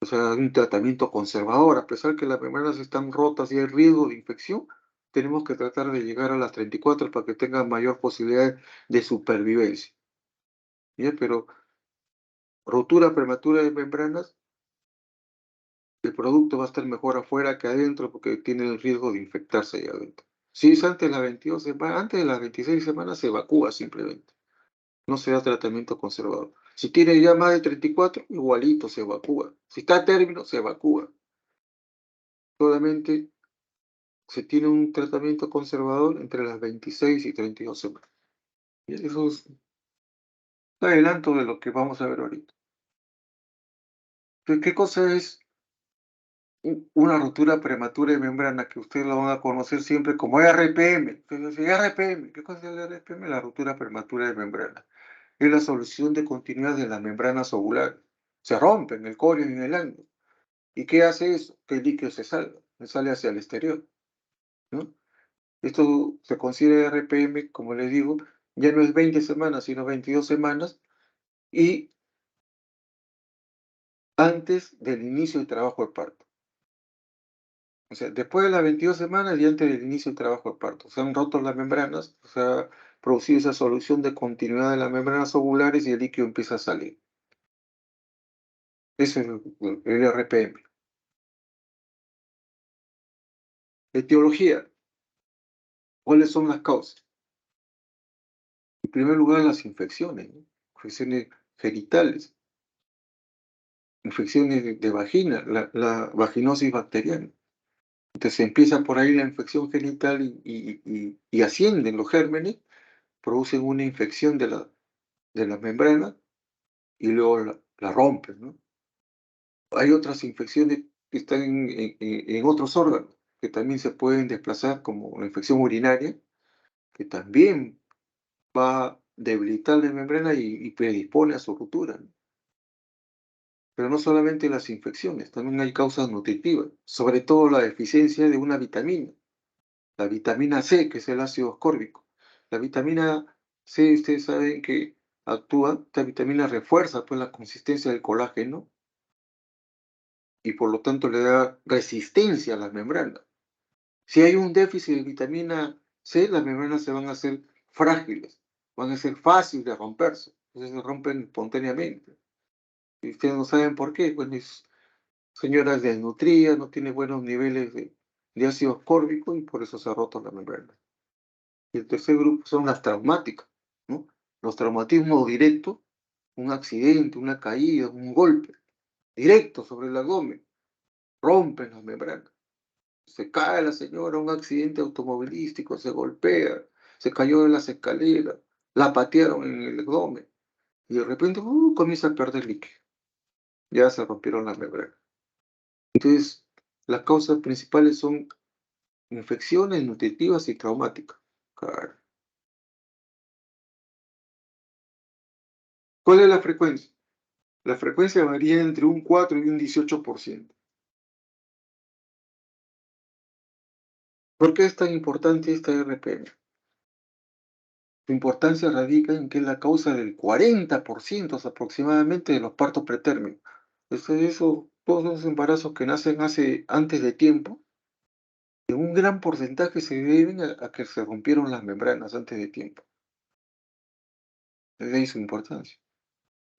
O sea, un tratamiento conservador, a pesar que las membranas están rotas y hay riesgo de infección, tenemos que tratar de llegar a las 34 para que tengan mayor posibilidad de supervivencia. ¿Ya? Pero rotura prematura de membranas, el producto va a estar mejor afuera que adentro porque tiene el riesgo de infectarse ahí adentro. Si es antes de las 22 semanas, antes de las 26 semanas se evacúa simplemente. No se da tratamiento conservador. Si tiene ya más de 34, igualito se evacúa. Si está a término, se evacúa. Solamente se tiene un tratamiento conservador entre las 26 y 32 semanas. Y eso es un adelanto de lo que vamos a ver ahorita. Entonces, ¿qué cosa es una rotura prematura de membrana que ustedes lo van a conocer siempre como RPM? Entonces, RPM, ¿qué cosa es el RPM? La rotura prematura de membrana. Es la solución de continuidad de las membranas ovulares. Se rompen el corio y en el ángulo. ¿Y qué hace eso? Que el líquido se salga, se sale hacia el exterior, ¿no? Esto se considera RPM, como les digo, ya no es 20 semanas, sino 22 semanas, y antes del inicio del trabajo de parto. O sea, después de las 22 semanas y antes del inicio del trabajo de parto. Se han roto las membranas, se ha producido esa solución de continuidad de las membranas ovulares y el líquido empieza a salir. Eso es el RPM. Etiología. ¿Cuáles son las causas? En primer lugar, las infecciones, ¿no? Infecciones genitales, infecciones de vagina, la vaginosis bacteriana. Entonces empieza por ahí la infección genital y ascienden los gérmenes, producen una infección de la membrana y luego la rompen, ¿no? Hay otras infecciones que están en otros órganos, que también se pueden desplazar, como la infección urinaria, que también va a debilitar la membrana y predispone a su ruptura, ¿no? Pero no solamente las infecciones, también hay causas nutritivas, sobre todo la deficiencia de una vitamina, la vitamina C, que es el ácido ascórbico. La vitamina C, ustedes saben que actúa, esta vitamina refuerza pues la consistencia del colágeno y por lo tanto le da resistencia a las membranas. Si hay un déficit de vitamina C, las membranas se van a hacer frágiles, van a ser fáciles de romperse, entonces se rompen espontáneamente. Y ustedes no saben por qué, bueno, es señora desnutrida, no tiene buenos niveles de ácido ascórbico y por eso se ha roto la membrana. Y el tercer grupo son las traumáticas, ¿no? Los traumatismos directos, un accidente, una caída, un golpe directo sobre el abdomen, rompen las membranas. Se cae la señora, un accidente automovilístico, se golpea, se cayó de las escaleras, la patearon en el abdomen y de repente comienza a perder líquido. Ya se rompieron las membranas. Entonces, las causas principales son infecciones nutritivas y traumáticas. Claro. ¿Cuál es la frecuencia? La frecuencia varía entre un 4 y un 18%. ¿Por qué es tan importante esta RPM? Su importancia radica en que es la causa del 40% aproximadamente de los partos pretérminos. Todos esos embarazos que nacen antes de tiempo, en un gran porcentaje se deben a que se rompieron las membranas antes de tiempo. De ahí su importancia.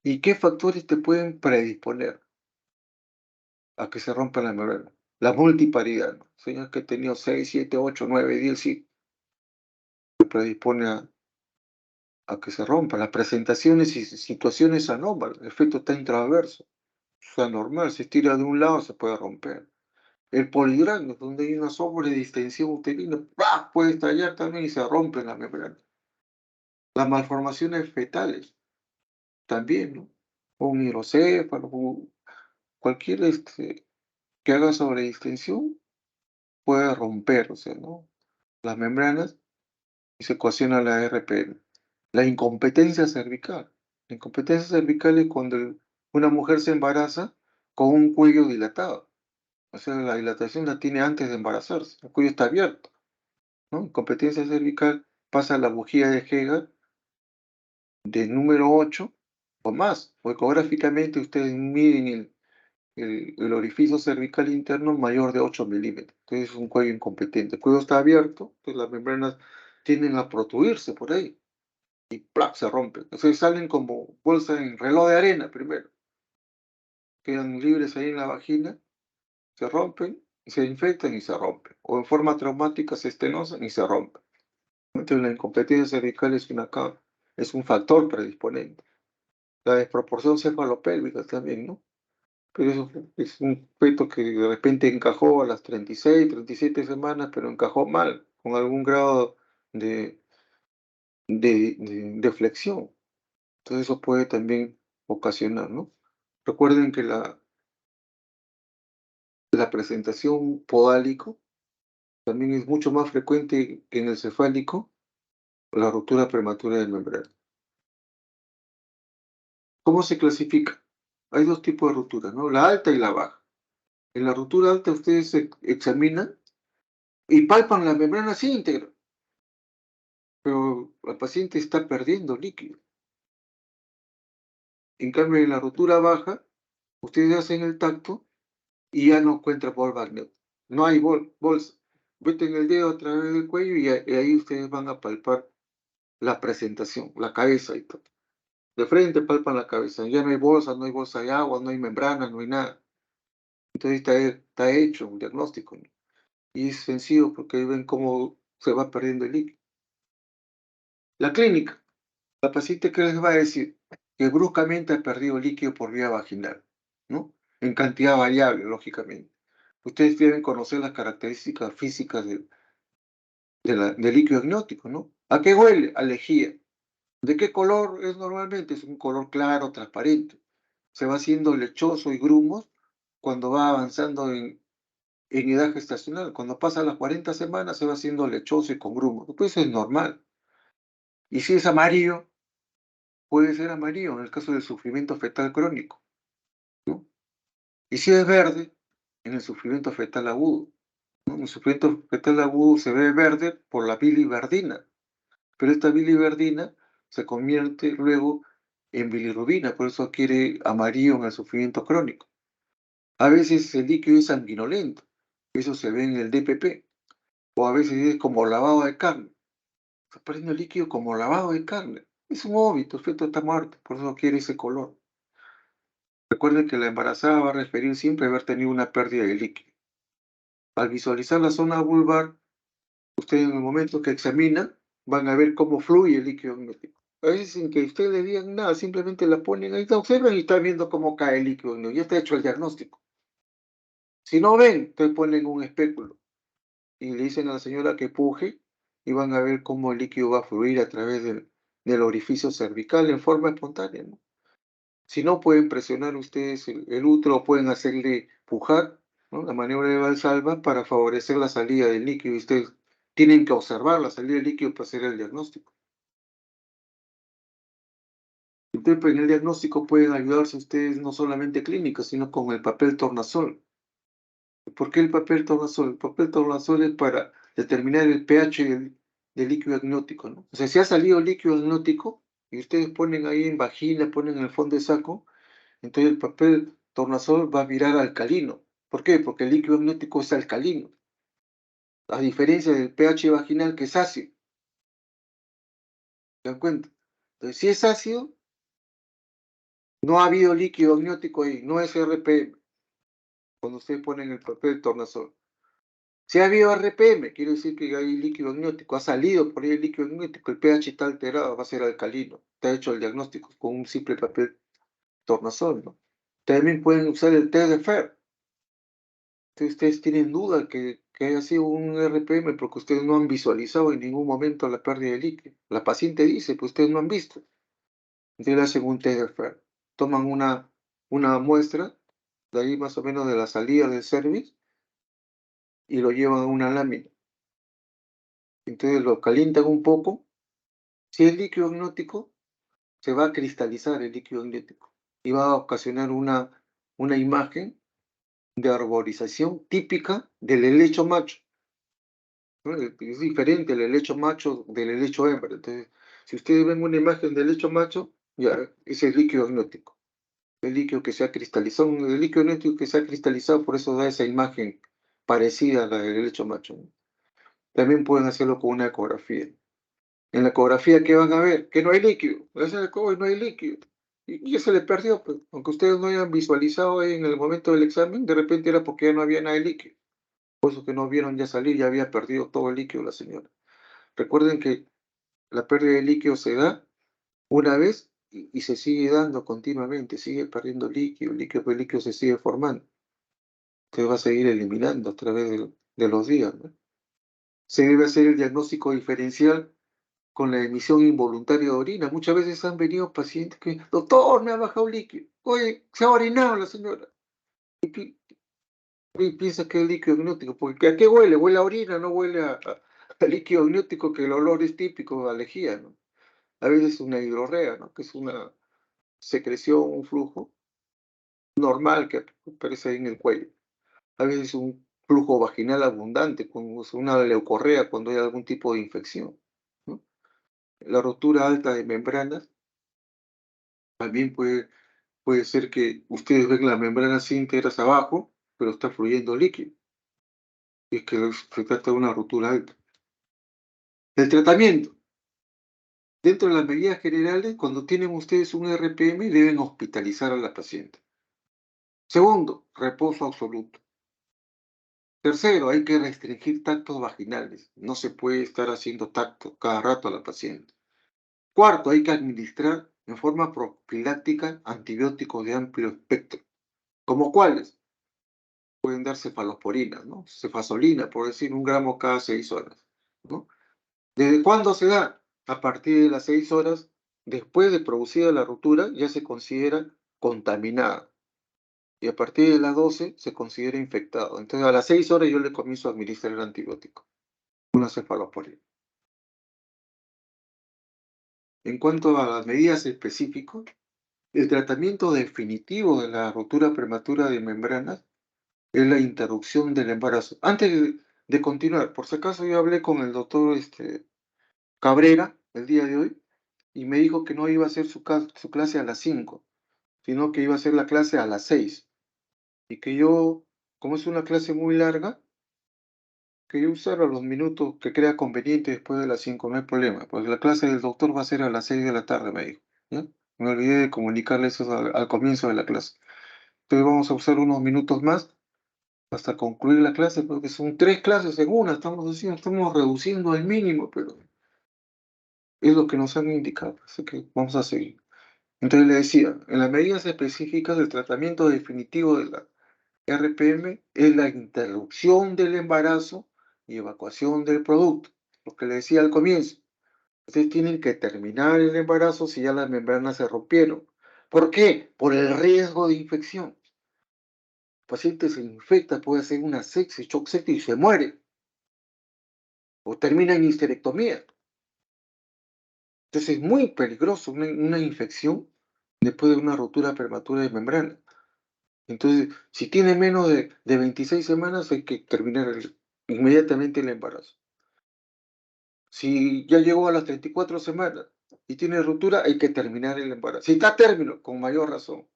¿Y qué factores te pueden predisponer a que se rompa la membrana? La multiparidad, ¿no? Señores que he tenido 6, 7, 8, 9, 10, sí, se predispone a que se rompa. Las presentaciones y situaciones anómalas, el efecto está intraverso, o sea, normal, se estira de un lado, se puede romper. El polidrama, donde hay una sobredistensión uterina, ¡pah!, puede estallar también y se rompe la membrana. Las malformaciones fetales, también, ¿no? Un hidrocéfalo, cualquier que haga sobredistensión puede romper, o sea, ¿no? Las membranas y se ocasiona la RPM. La incompetencia cervical. La incompetencia cervical es cuando una mujer se embaraza con un cuello dilatado. O sea, la dilatación la tiene antes de embarazarse. El cuello está abierto, ¿no? Incompetencia cervical pasa a la bujía de Hegel de número 8 o más. O ecográficamente ustedes miden el orificio cervical interno mayor de 8 milímetros. Entonces es un cuello incompetente. El cuello está abierto, entonces las membranas tienden a protruirse por ahí y ¡plac!, se rompen. Entonces salen como bolsa en reloj de arena primero. Quedan libres ahí en la vagina, se rompen, y se infectan y se rompen. O en forma traumática se estenosan y se rompen. Entonces la incompetencia cervical es un factor predisponente. La desproporción cefalopélvica también, ¿no? Pero eso es un feto que de repente encajó a las 36, 37 semanas, pero encajó mal, con algún grado de, de flexión. Entonces eso puede también ocasionar, ¿no? Recuerden que la presentación podálico también es mucho más frecuente que en el cefálico, la ruptura prematura de membrana. ¿Cómo se clasifica? Hay dos tipos de rupturas, ¿no? La alta y la baja. En la ruptura alta ustedes examinan y palpan la membrana íntegra, pero la paciente está perdiendo líquido. En cambio, en la ruptura baja, ustedes hacen el tacto y ya no encuentra bol magnet. No hay bolsa. Meten el dedo a través del cuello y ahí ustedes van a palpar la presentación, la cabeza y todo. De frente palpan la cabeza. Ya no hay bolsa de agua, no hay membrana, no hay nada. Entonces está hecho un diagnóstico, ¿no? Y es sencillo porque ahí ven cómo se va perdiendo el líquido. La clínica. La paciente, ¿qué les va a decir? Que bruscamente ha perdido líquido por vía vaginal, ¿no? En cantidad variable, lógicamente. ustedes deben conocer las características físicas del líquido amniótico, ¿no? ¿A qué huele? A lejía. ¿De qué color es normalmente? Es un color claro, transparente. Se va haciendo lechoso y grumos cuando va avanzando en edad gestacional. Cuando pasa las 40 semanas se va haciendo lechoso y con grumos. Pues eso es normal. Y si es amarillo, puede ser amarillo en el caso del sufrimiento fetal crónico, ¿no? Y si es verde, en el sufrimiento fetal agudo, ¿no? En el sufrimiento fetal agudo se ve verde por la biliverdina, pero esta biliverdina se convierte luego en bilirrubina, por eso adquiere amarillo en el sufrimiento crónico. A veces el líquido es sanguinolento, eso se ve en el DPP, o a veces es como lavado de carne. Está perdiendo líquido como lavado de carne. Es un óbito, el feto está muerto, por eso quiere ese color. Recuerden que la embarazada va a referir siempre a haber tenido una pérdida de líquido. Al visualizar la zona vulvar, ustedes en el momento que examinan van a ver cómo fluye el líquido amniótico. A veces sin que ustedes le digan nada, simplemente la ponen ahí, la observan y están viendo cómo cae el líquido amniótico. Ya está hecho el diagnóstico. Si no ven, entonces ponen un espéculo y le dicen a la señora que puje y van a ver cómo el líquido va a fluir a través del orificio cervical en forma espontánea, ¿no? Si no, pueden presionar ustedes el útero, pueden hacerle pujar, ¿no? La maniobra de Valsalva para favorecer la salida del líquido. Y ustedes tienen que observar la salida del líquido para hacer el diagnóstico. Entonces, pues, en el diagnóstico pueden ayudarse ustedes no solamente clínicos, sino con el papel tornasol. ¿Por qué el papel tornasol? El papel tornasol es para determinar el pH del líquido amniótico, ¿no? O sea, si ha salido líquido amniótico y ustedes ponen ahí en vagina, ponen en el fondo de saco, entonces el papel tornasol va a virar alcalino. ¿Por qué? Porque el líquido amniótico es alcalino, a diferencia del pH vaginal que es ácido. ¿Se dan cuenta? Entonces, si es ácido, no ha habido líquido amniótico ahí, no es RPM, cuando ustedes ponen el papel tornasol. Si ha habido RPM, quiere decir que hay líquido amniótico, ha salido por ahí el líquido amniótico, el pH está alterado, va a ser alcalino. Está hecho el diagnóstico con un simple papel tornasol, ¿no? También pueden usar el test de Fer. Si ustedes tienen duda que haya sido un RPM porque ustedes no han visualizado en ningún momento la pérdida de líquido. La paciente dice, pues ustedes no han visto. Entonces le hacen un test de Fer. Toman una muestra, de ahí más o menos de la salida del cervix, y lo llevan a una lámina. Entonces lo calientan un poco. Si es líquido amniótico, se va a cristalizar el líquido amniótico y va a ocasionar una imagen de arborización típica del helecho macho, ¿no? Es diferente el helecho macho del helecho hembra. Entonces, si ustedes ven una imagen del helecho macho, ya, ese es líquido amniótico. El líquido que se ha cristalizado, el líquido amniótico que se ha cristalizado, por eso da esa imagen parecida a la del helecho macho, ¿no? También pueden hacerlo con una ecografía. En la ecografía, ¿qué van a ver? Que no hay líquido. No hay líquido. Y ya se le perdió, pues. Aunque ustedes no hayan visualizado en el momento del examen, de repente era porque ya no había nada de líquido. Por eso que no vieron ya salir, ya había perdido todo el líquido la señora. Recuerden que la pérdida de líquido se da una vez y se sigue dando continuamente, sigue perdiendo líquido, el líquido se sigue formando. Entonces va a seguir eliminando a través de los días, ¿no? Se debe hacer el diagnóstico diferencial con la emisión involuntaria de orina. Muchas veces han venido pacientes que, doctor, me ha bajado líquido. Oye, se ha orinado la señora. Y piensa que es líquido amniótico, porque ¿a qué huele? Huele a orina, no huele a líquido amniótico, que el olor es típico de lejía, ¿no? A veces una hidrorrea, ¿no? Que es una secreción, un flujo normal que aparece ahí en el cuello. A veces un flujo vaginal abundante, como una leucorrea cuando hay algún tipo de infección, ¿no? La rotura alta de membranas también puede ser que ustedes ven las membranas íntegras abajo, pero está fluyendo líquido. Y es que se trata de una rotura alta. El tratamiento. Dentro de las medidas generales, cuando tienen ustedes un RPM, deben hospitalizar a la paciente. Segundo, reposo absoluto. Tercero, hay que restringir tactos vaginales. No se puede estar haciendo tacto cada rato a la paciente. Cuarto, hay que administrar en forma profiláctica antibióticos de amplio espectro. ¿Como cuáles? pueden dar cefalosporinas, ¿no? Cefazolina, por decir, 1 gramo cada 6 horas, ¿no? ¿Desde cuándo se da? A partir de las 6 horas después de producida la ruptura ya se considera contaminada y a partir de las 12 se considera infectado. Entonces a las 6 horas yo le comienzo a administrar el antibiótico, una cefalosporina. En cuanto a las medidas específicas, el tratamiento definitivo de la ruptura prematura de membranas es la interrupción del embarazo. Antes de continuar, por si acaso yo hablé con el doctor Cabrera el día de hoy y me dijo que no iba a hacer su clase a las 5, sino que iba a hacer la clase a las 6. Y que yo, como es una clase muy larga, que yo usara los minutos que crea conveniente después de las 5, no hay problema, porque la clase del doctor va a ser a las 6 de la tarde, me dijo. ¿Ya? Me olvidé de comunicarle eso al comienzo de la clase. Entonces vamos a usar unos minutos más hasta concluir la clase, porque son 3 clases en una, estamos reduciendo al mínimo, pero es lo que nos han indicado, así que vamos a seguir. Entonces le decía, en las medidas específicas del tratamiento definitivo de la RPM es la interrupción del embarazo y evacuación del producto. Lo que le decía al comienzo, ustedes tienen que terminar el embarazo si ya las membranas se rompieron. ¿Por qué? Por el riesgo de infección. El paciente se infecta, puede hacer una sepsis, shock sepsis y se muere. O termina en histerectomía. Entonces es muy peligroso una infección después de una rotura prematura de membrana. Entonces, si tiene menos de 26 semanas, hay que terminar inmediatamente el embarazo. Si ya llegó a las 34 semanas y tiene ruptura, hay que terminar el embarazo. Si está a término, con mayor razón.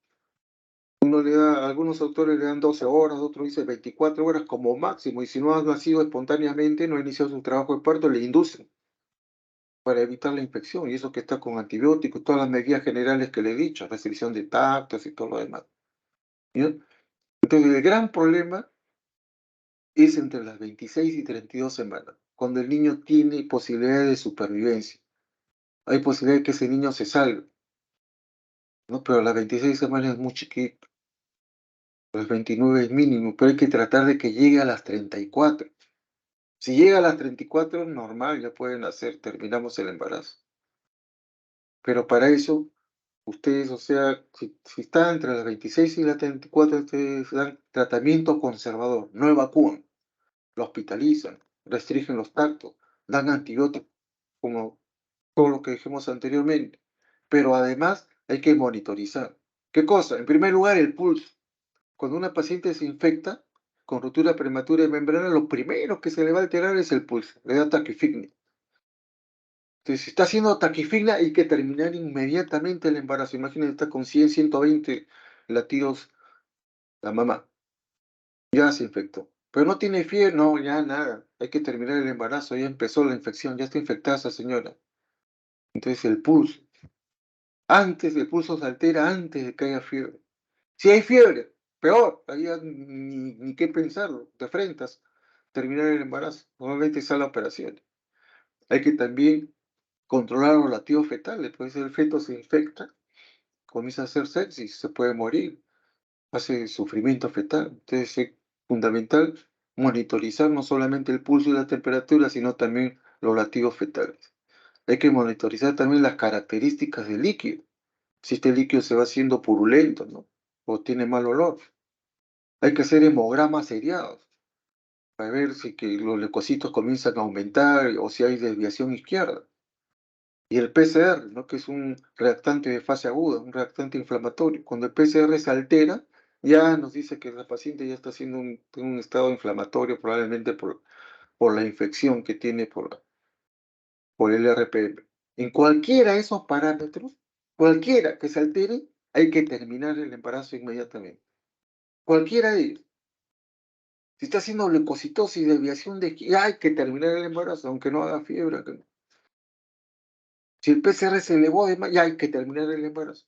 Algunos autores le dan 12 horas, otros dicen 24 horas como máximo, y si no ha nacido espontáneamente, no ha iniciado su trabajo de parto, le inducen para evitar la infección, y eso que está con antibióticos, todas las medidas generales que le he dicho, restricción de tactos y todo lo demás. ¿Ya? Entonces, el gran problema es entre las 26 y 32 semanas, cuando el niño tiene posibilidades de supervivencia. Hay posibilidad de que ese niño se salve, ¿no? Pero a las 26 semanas es muy chiquito, a las 29 es mínimo, pero hay que tratar de que llegue a las 34. Si llega a las 34, normal, ya pueden hacer, terminamos el embarazo. Pero para eso, ustedes, o sea, si están entre las 26 y las 34, ustedes dan tratamiento conservador, no evacúan, lo hospitalizan, restringen los tactos, dan antibióticos, como todo lo que dijimos anteriormente. Pero además hay que monitorizar. ¿Qué cosa? En primer lugar, el pulso. Cuando una paciente se infecta con ruptura prematura de membrana, lo primero que se le va a alterar es el pulso, le da taquifignia. Entonces, si está haciendo taquifignia, hay que terminar inmediatamente el embarazo. Imagínense, está con 100, 120 latidos la mamá. Ya se infectó. Pero no tiene fiebre, no, ya nada. Hay que terminar el embarazo, ya empezó la infección, ya está infectada esa señora. Entonces, el pulso. Antes, el pulso se altera antes de que haya fiebre. Si hay fiebre, peor, ahí ya ni qué pensarlo, te enfrentas, terminar el embarazo, normalmente sale a operación. Hay que también controlar los latidos fetales, pues el feto se infecta, comienza a hacer sepsis, se puede morir, hace sufrimiento fetal. Entonces es fundamental monitorizar no solamente el pulso y la temperatura, sino también los latidos fetales. Hay que monitorizar también las características del líquido, si este líquido se va haciendo purulento, ¿no? O tiene mal olor. Hay que hacer hemogramas seriados para ver si que los leucocitos comienzan a aumentar o si hay desviación izquierda. Y el PCR, ¿no? Que es un reactante de fase aguda, un reactante inflamatorio. Cuando el PCR se altera, ya nos dice que la paciente ya está haciendo en un estado inflamatorio, probablemente por la infección que tiene por el RPM. En cualquiera de esos parámetros, cualquiera que se altere, hay que terminar el embarazo inmediatamente. Cualquiera de ellos. Si está haciendo leucocitosis, desviación ya hay que terminar el embarazo, aunque no haga fiebre. Si el PCR se elevó de más, ya hay que terminar el embarazo.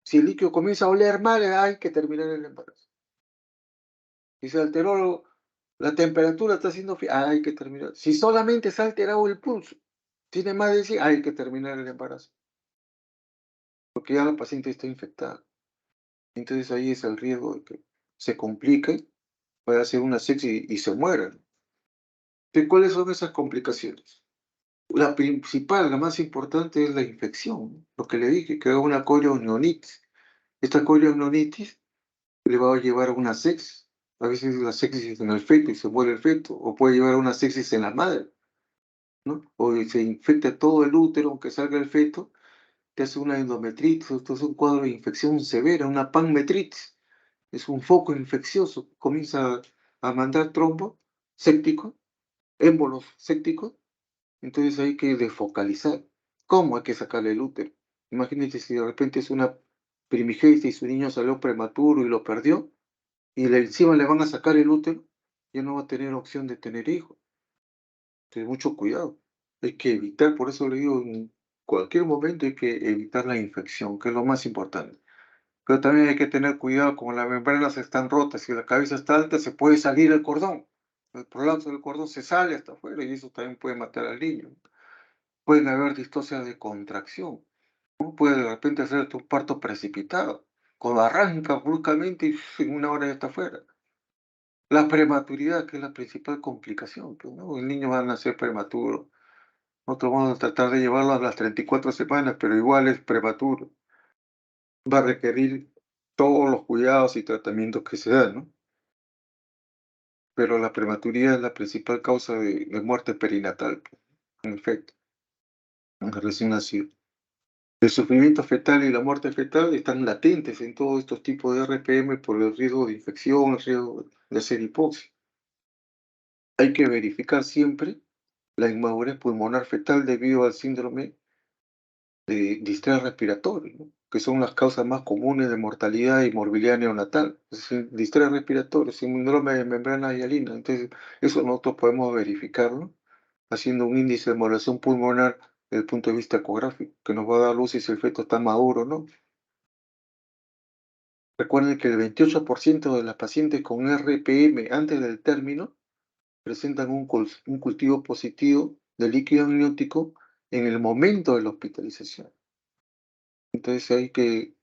Si el líquido comienza a oler mal, hay que terminar el embarazo. Si se alteró la temperatura, está haciendo fiebre, hay que terminar. Si solamente se ha alterado el pulso, tiene más de 100, hay que terminar el embarazo. Porque ya la paciente está infectada. Entonces ahí es el riesgo de que se complique, puede hacer una sepsis y se muera. ¿Cuáles son esas complicaciones? La principal, la más importante es la infección, lo que le dije, que es una corioamnionitis. Esta corioamnionitis le va a llevar a una sepsis. A veces la sepsis en el feto y se muere el feto, o puede llevar a una sepsis en la madre, ¿no? O se infecta todo el útero, aunque salga el feto, te hace una endometritis, esto es un cuadro de infección severa, una panmetritis. Es un foco infeccioso, comienza a mandar trombo séptico, émbolos sépticos, entonces hay que desfocalizar. ¿Cómo hay que sacarle el útero? Imagínate si de repente es una primigenia y su niño salió prematuro y lo perdió, y encima le van a sacar el útero, ya no va a tener opción de tener hijos. Entonces, mucho cuidado. Hay que evitar, por eso le digo, en cualquier momento hay que evitar la infección, que es lo más importante. Pero también hay que tener cuidado, como las membranas están rotas y la cabeza está alta, se puede salir el cordón. El prolapso del cordón se sale hasta afuera y eso también puede matar al niño. Pueden haber distocias de contracción. ¿No? Puede de repente hacer un parto precipitado, cuando arranca bruscamente y en una hora ya está afuera. La prematuridad, que es la principal complicación, pues, ¿no? El niño va a nacer prematuro. Nosotros vamos a tratar de llevarlo a las 34 semanas, pero igual es prematuro. Va a requerir todos los cuidados y tratamientos que se dan, ¿no? Pero la prematuridad es la principal causa de muerte perinatal, pues, en efecto, en el recién nacido. El sufrimiento fetal y la muerte fetal están latentes en todos estos tipos de RPM por el riesgo de infección, el riesgo de hacer hipoxia. Hay que verificar siempre la inmadurez pulmonar fetal debido al síndrome de distrés respiratorio, ¿no? Que son las causas más comunes de mortalidad y morbilidad neonatal. Es decir, distrés respiratorio, síndrome de membrana hialina. Entonces, eso nosotros podemos verificarlo haciendo un índice de modulación pulmonar desde el punto de vista ecográfico, que nos va a dar luz si el feto está maduro o no. Recuerden que el 28% de las pacientes con RPM antes del término presentan un cultivo positivo de líquido amniótico en el momento de la hospitalización. Entonces hay que,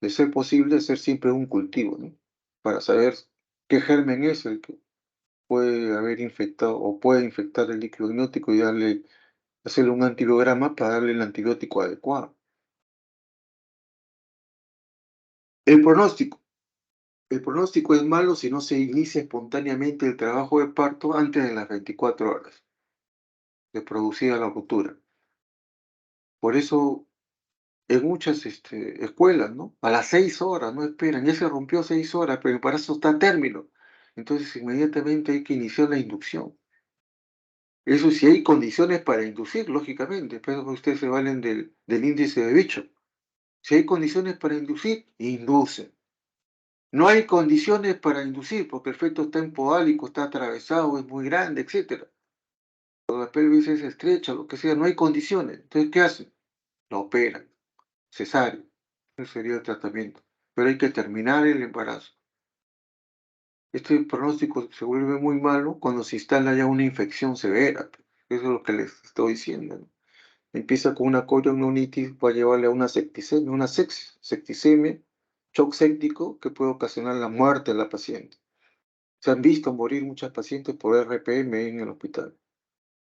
de ser posible, hacer siempre un cultivo, ¿no? Para saber qué germen es el que puede haber infectado o puede infectar el líquido amniótico y hacerle un antibiograma para darle el antibiótico adecuado. El pronóstico. El pronóstico es malo si no se inicia espontáneamente el trabajo de parto antes de las 24 horas de producida la ruptura. Por eso, en muchas escuelas, ¿no? A las 6 horas, no esperan, ya se rompió 6 horas, pero para eso está a término. Entonces, inmediatamente hay que iniciar la inducción. Eso si hay condiciones para inducir, lógicamente, pero ustedes se valen del índice de bicho. Si hay condiciones para inducir, inducen. No hay condiciones para inducir porque el feto está empodálico, está atravesado, es muy grande, etcétera. La pelvis es estrecha, lo que sea, no hay condiciones. Entonces, ¿qué hacen? Lo operan, cesárea. Ese sería el tratamiento. Pero hay que terminar el embarazo. Este pronóstico se vuelve muy malo cuando se instala ya una infección severa. Eso es lo que les estoy diciendo, ¿no? Empieza con una corioamnionitis, va a llevarle a una septicemia, una septicemia, shock séptico que puede ocasionar la muerte de la paciente. Se han visto morir muchas pacientes por RPM en el hospital.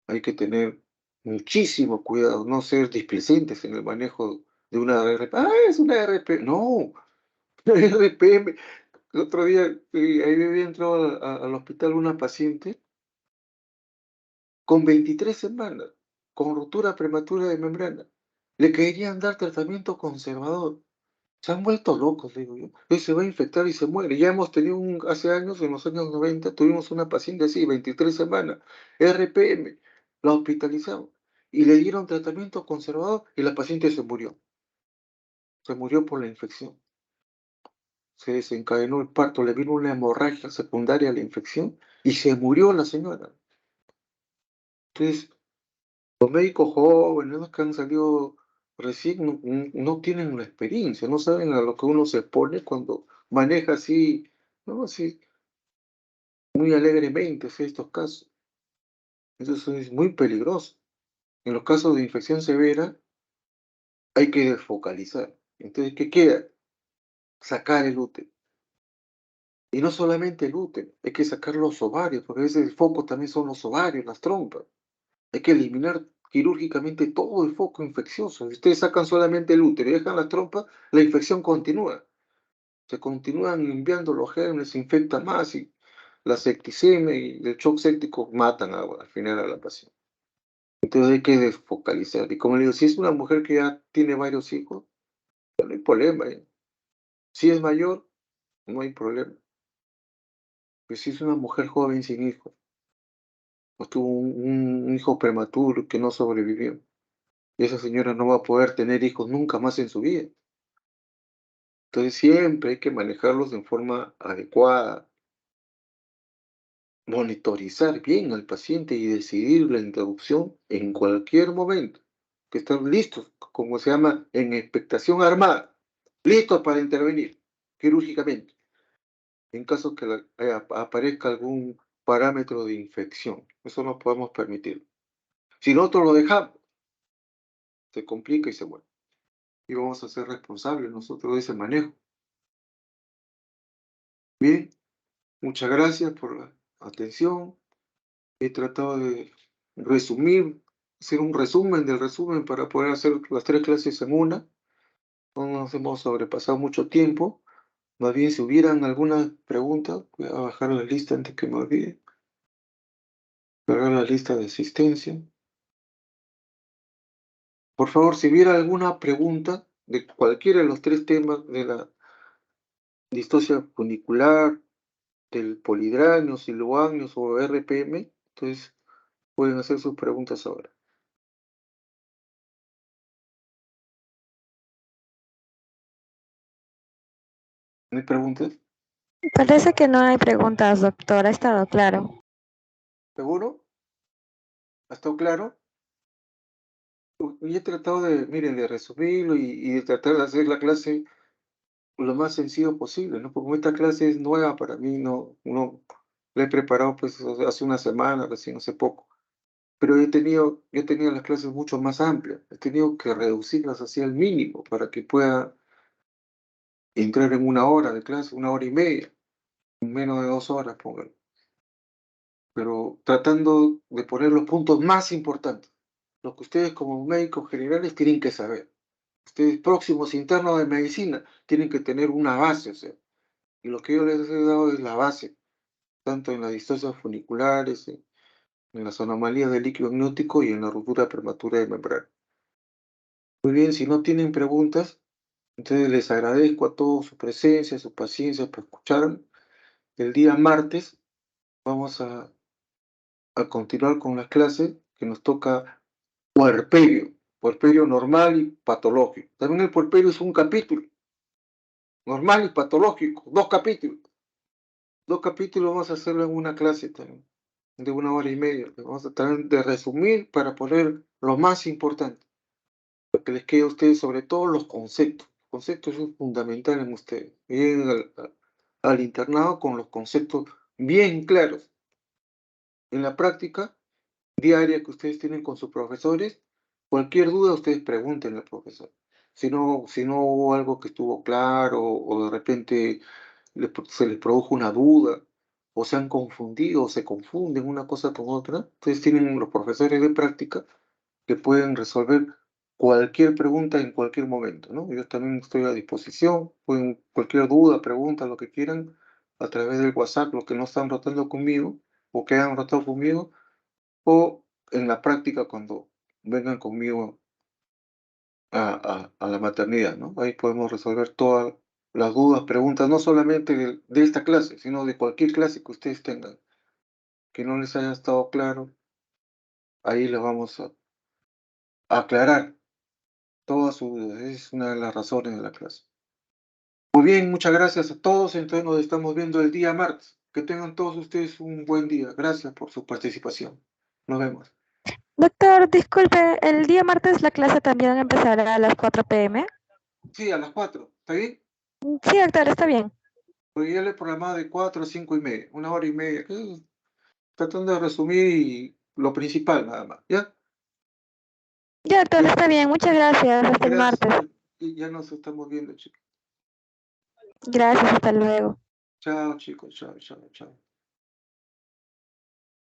Hay que tener muchísimo cuidado, no ser displicentes en el manejo de una RPM. Ah, es una RPM. No, RPM. El otro día ahí había entrado al hospital una paciente con 23 semanas, con ruptura prematura de membrana. Le querían dar tratamiento conservador. Se han vuelto locos, digo yo. Se va a infectar y se muere. Ya hemos tenido hace años, en los años 90, tuvimos una paciente así, 23 semanas, RPM, la hospitalizamos y le dieron tratamiento conservador y la paciente se murió. Se murió por la infección. Se desencadenó el parto, le vino una hemorragia secundaria a la infección y se murió la señora. Entonces, los médicos jóvenes, los que han salido recién, no tienen la experiencia, no saben a lo que uno se pone cuando maneja así, ¿no? Así, muy alegremente, así, estos casos. Eso es muy peligroso. En los casos de infección severa hay que desfocalizar. Entonces, ¿qué queda? Sacar el útero. Y no solamente el útero, hay que sacar los ovarios, porque a veces el foco también son los ovarios, las trompas. Hay que eliminar quirúrgicamente todo el foco infeccioso. Si ustedes sacan solamente el útero y dejan las trompas, la infección continúa. Se continúan enviando los gérmenes, se infectan más y la septicemia y el shock séptico matan al final a la paciente. Entonces hay que desfocalizar. Y como le digo, si es una mujer que ya tiene varios hijos, no hay problema. Si es mayor, no hay problema. Pero si es una mujer joven sin hijos, o tuvo un hijo prematuro que no sobrevivió, y esa señora no va a poder tener hijos nunca más en su vida. Entonces siempre hay que manejarlos de forma adecuada, monitorizar bien al paciente y decidir la interrupción en cualquier momento. Que están listos, como se llama, en expectación armada, listos para intervenir quirúrgicamente en caso que aparezca algún parámetro de infección. Eso no podemos permitir. Si nosotros lo dejamos, se complica y se muere. Y vamos a ser responsables nosotros de ese manejo. Bien, muchas gracias por la atención. He tratado de resumir, hacer un resumen del resumen para poder hacer las 3 clases en una. No nos hemos sobrepasado mucho tiempo. Más bien, si hubieran alguna pregunta, voy a bajar la lista antes que me olvide. Cargar la lista de asistencia. Por favor, si hubiera alguna pregunta de cualquiera de los 3 temas de la distosia funicular, del polidranio, siloagnios o RPM, entonces pueden hacer sus preguntas ahora. ¿No hay preguntas? Parece que no hay preguntas, doctor. Ha estado claro. ¿Seguro? ¿Ha estado claro? Y he tratado de, miren, de resumirlo y de tratar de hacer la clase lo más sencillo posible, ¿no? Porque como esta clase es nueva para mí, no la he preparado pues hace una semana, recién hace poco. Pero yo tenía las clases mucho más amplias. He tenido que reducirlas hacia el mínimo para que pueda entrar en una hora de clase, 1 hora y media, menos de 2 horas, pónganlo. Pero tratando de poner los puntos más importantes, lo que ustedes como médicos generales tienen que saber. Ustedes próximos internos de medicina tienen que tener una base, o sea, y lo que yo les he dado es la base, tanto en las distocias funiculares, en las anomalías del líquido amniótico y en la ruptura prematura de membrana. Muy bien, si no tienen preguntas, entonces les agradezco a todos su presencia, su paciencia por escuchar. El día martes vamos a continuar con las clases que nos toca puerperio normal y patológico. También el puerperio es un capítulo, normal y patológico, 2 capítulos. 2 capítulos vamos a hacerlo en una clase también, de 1 hora y media. Vamos a tratar de resumir para poner lo más importante, para que les quede a ustedes sobre todo los conceptos. Los conceptos son fundamentales en ustedes. Lleguen al internado con los conceptos bien claros. En la práctica diaria que ustedes tienen con sus profesores, cualquier duda ustedes pregunten al profesor. Si no hubo algo que estuvo claro o de repente se les produjo una duda o se han confundido o se confunden una cosa con otra, ustedes tienen los profesores de práctica que pueden resolver cualquier pregunta en cualquier momento, ¿no? Yo también estoy a disposición, pueden cualquier duda, pregunta, lo que quieran, a través del WhatsApp, los que no están rotando conmigo o que han rotado conmigo, o en la práctica cuando vengan conmigo a la maternidad, ¿no? Ahí podemos resolver todas las dudas, preguntas, no solamente de esta clase, sino de cualquier clase que ustedes tengan, que no les haya estado claro, ahí les vamos a aclarar todas sus dudas. Es una de las razones de la clase. Muy bien, muchas gracias a todos. Entonces nos estamos viendo el día martes. Que tengan todos ustedes un buen día. Gracias por su participación. Nos vemos. Doctor, disculpe, el día martes la clase también empezará a las 4 p.m. Sí, a las 4. ¿Está bien? Sí, doctor, está bien. Porque ya le he programado de 4 a 5 y media. 1 hora y media. Tratando de resumir lo principal nada más. ¿Ya? Ya, doctor, Bien, está bien. Muchas gracias. Hasta el gracias. martes. Y ya nos estamos viendo, chicos. Gracias, hasta luego. Chao, chicos, chao, chao, chao.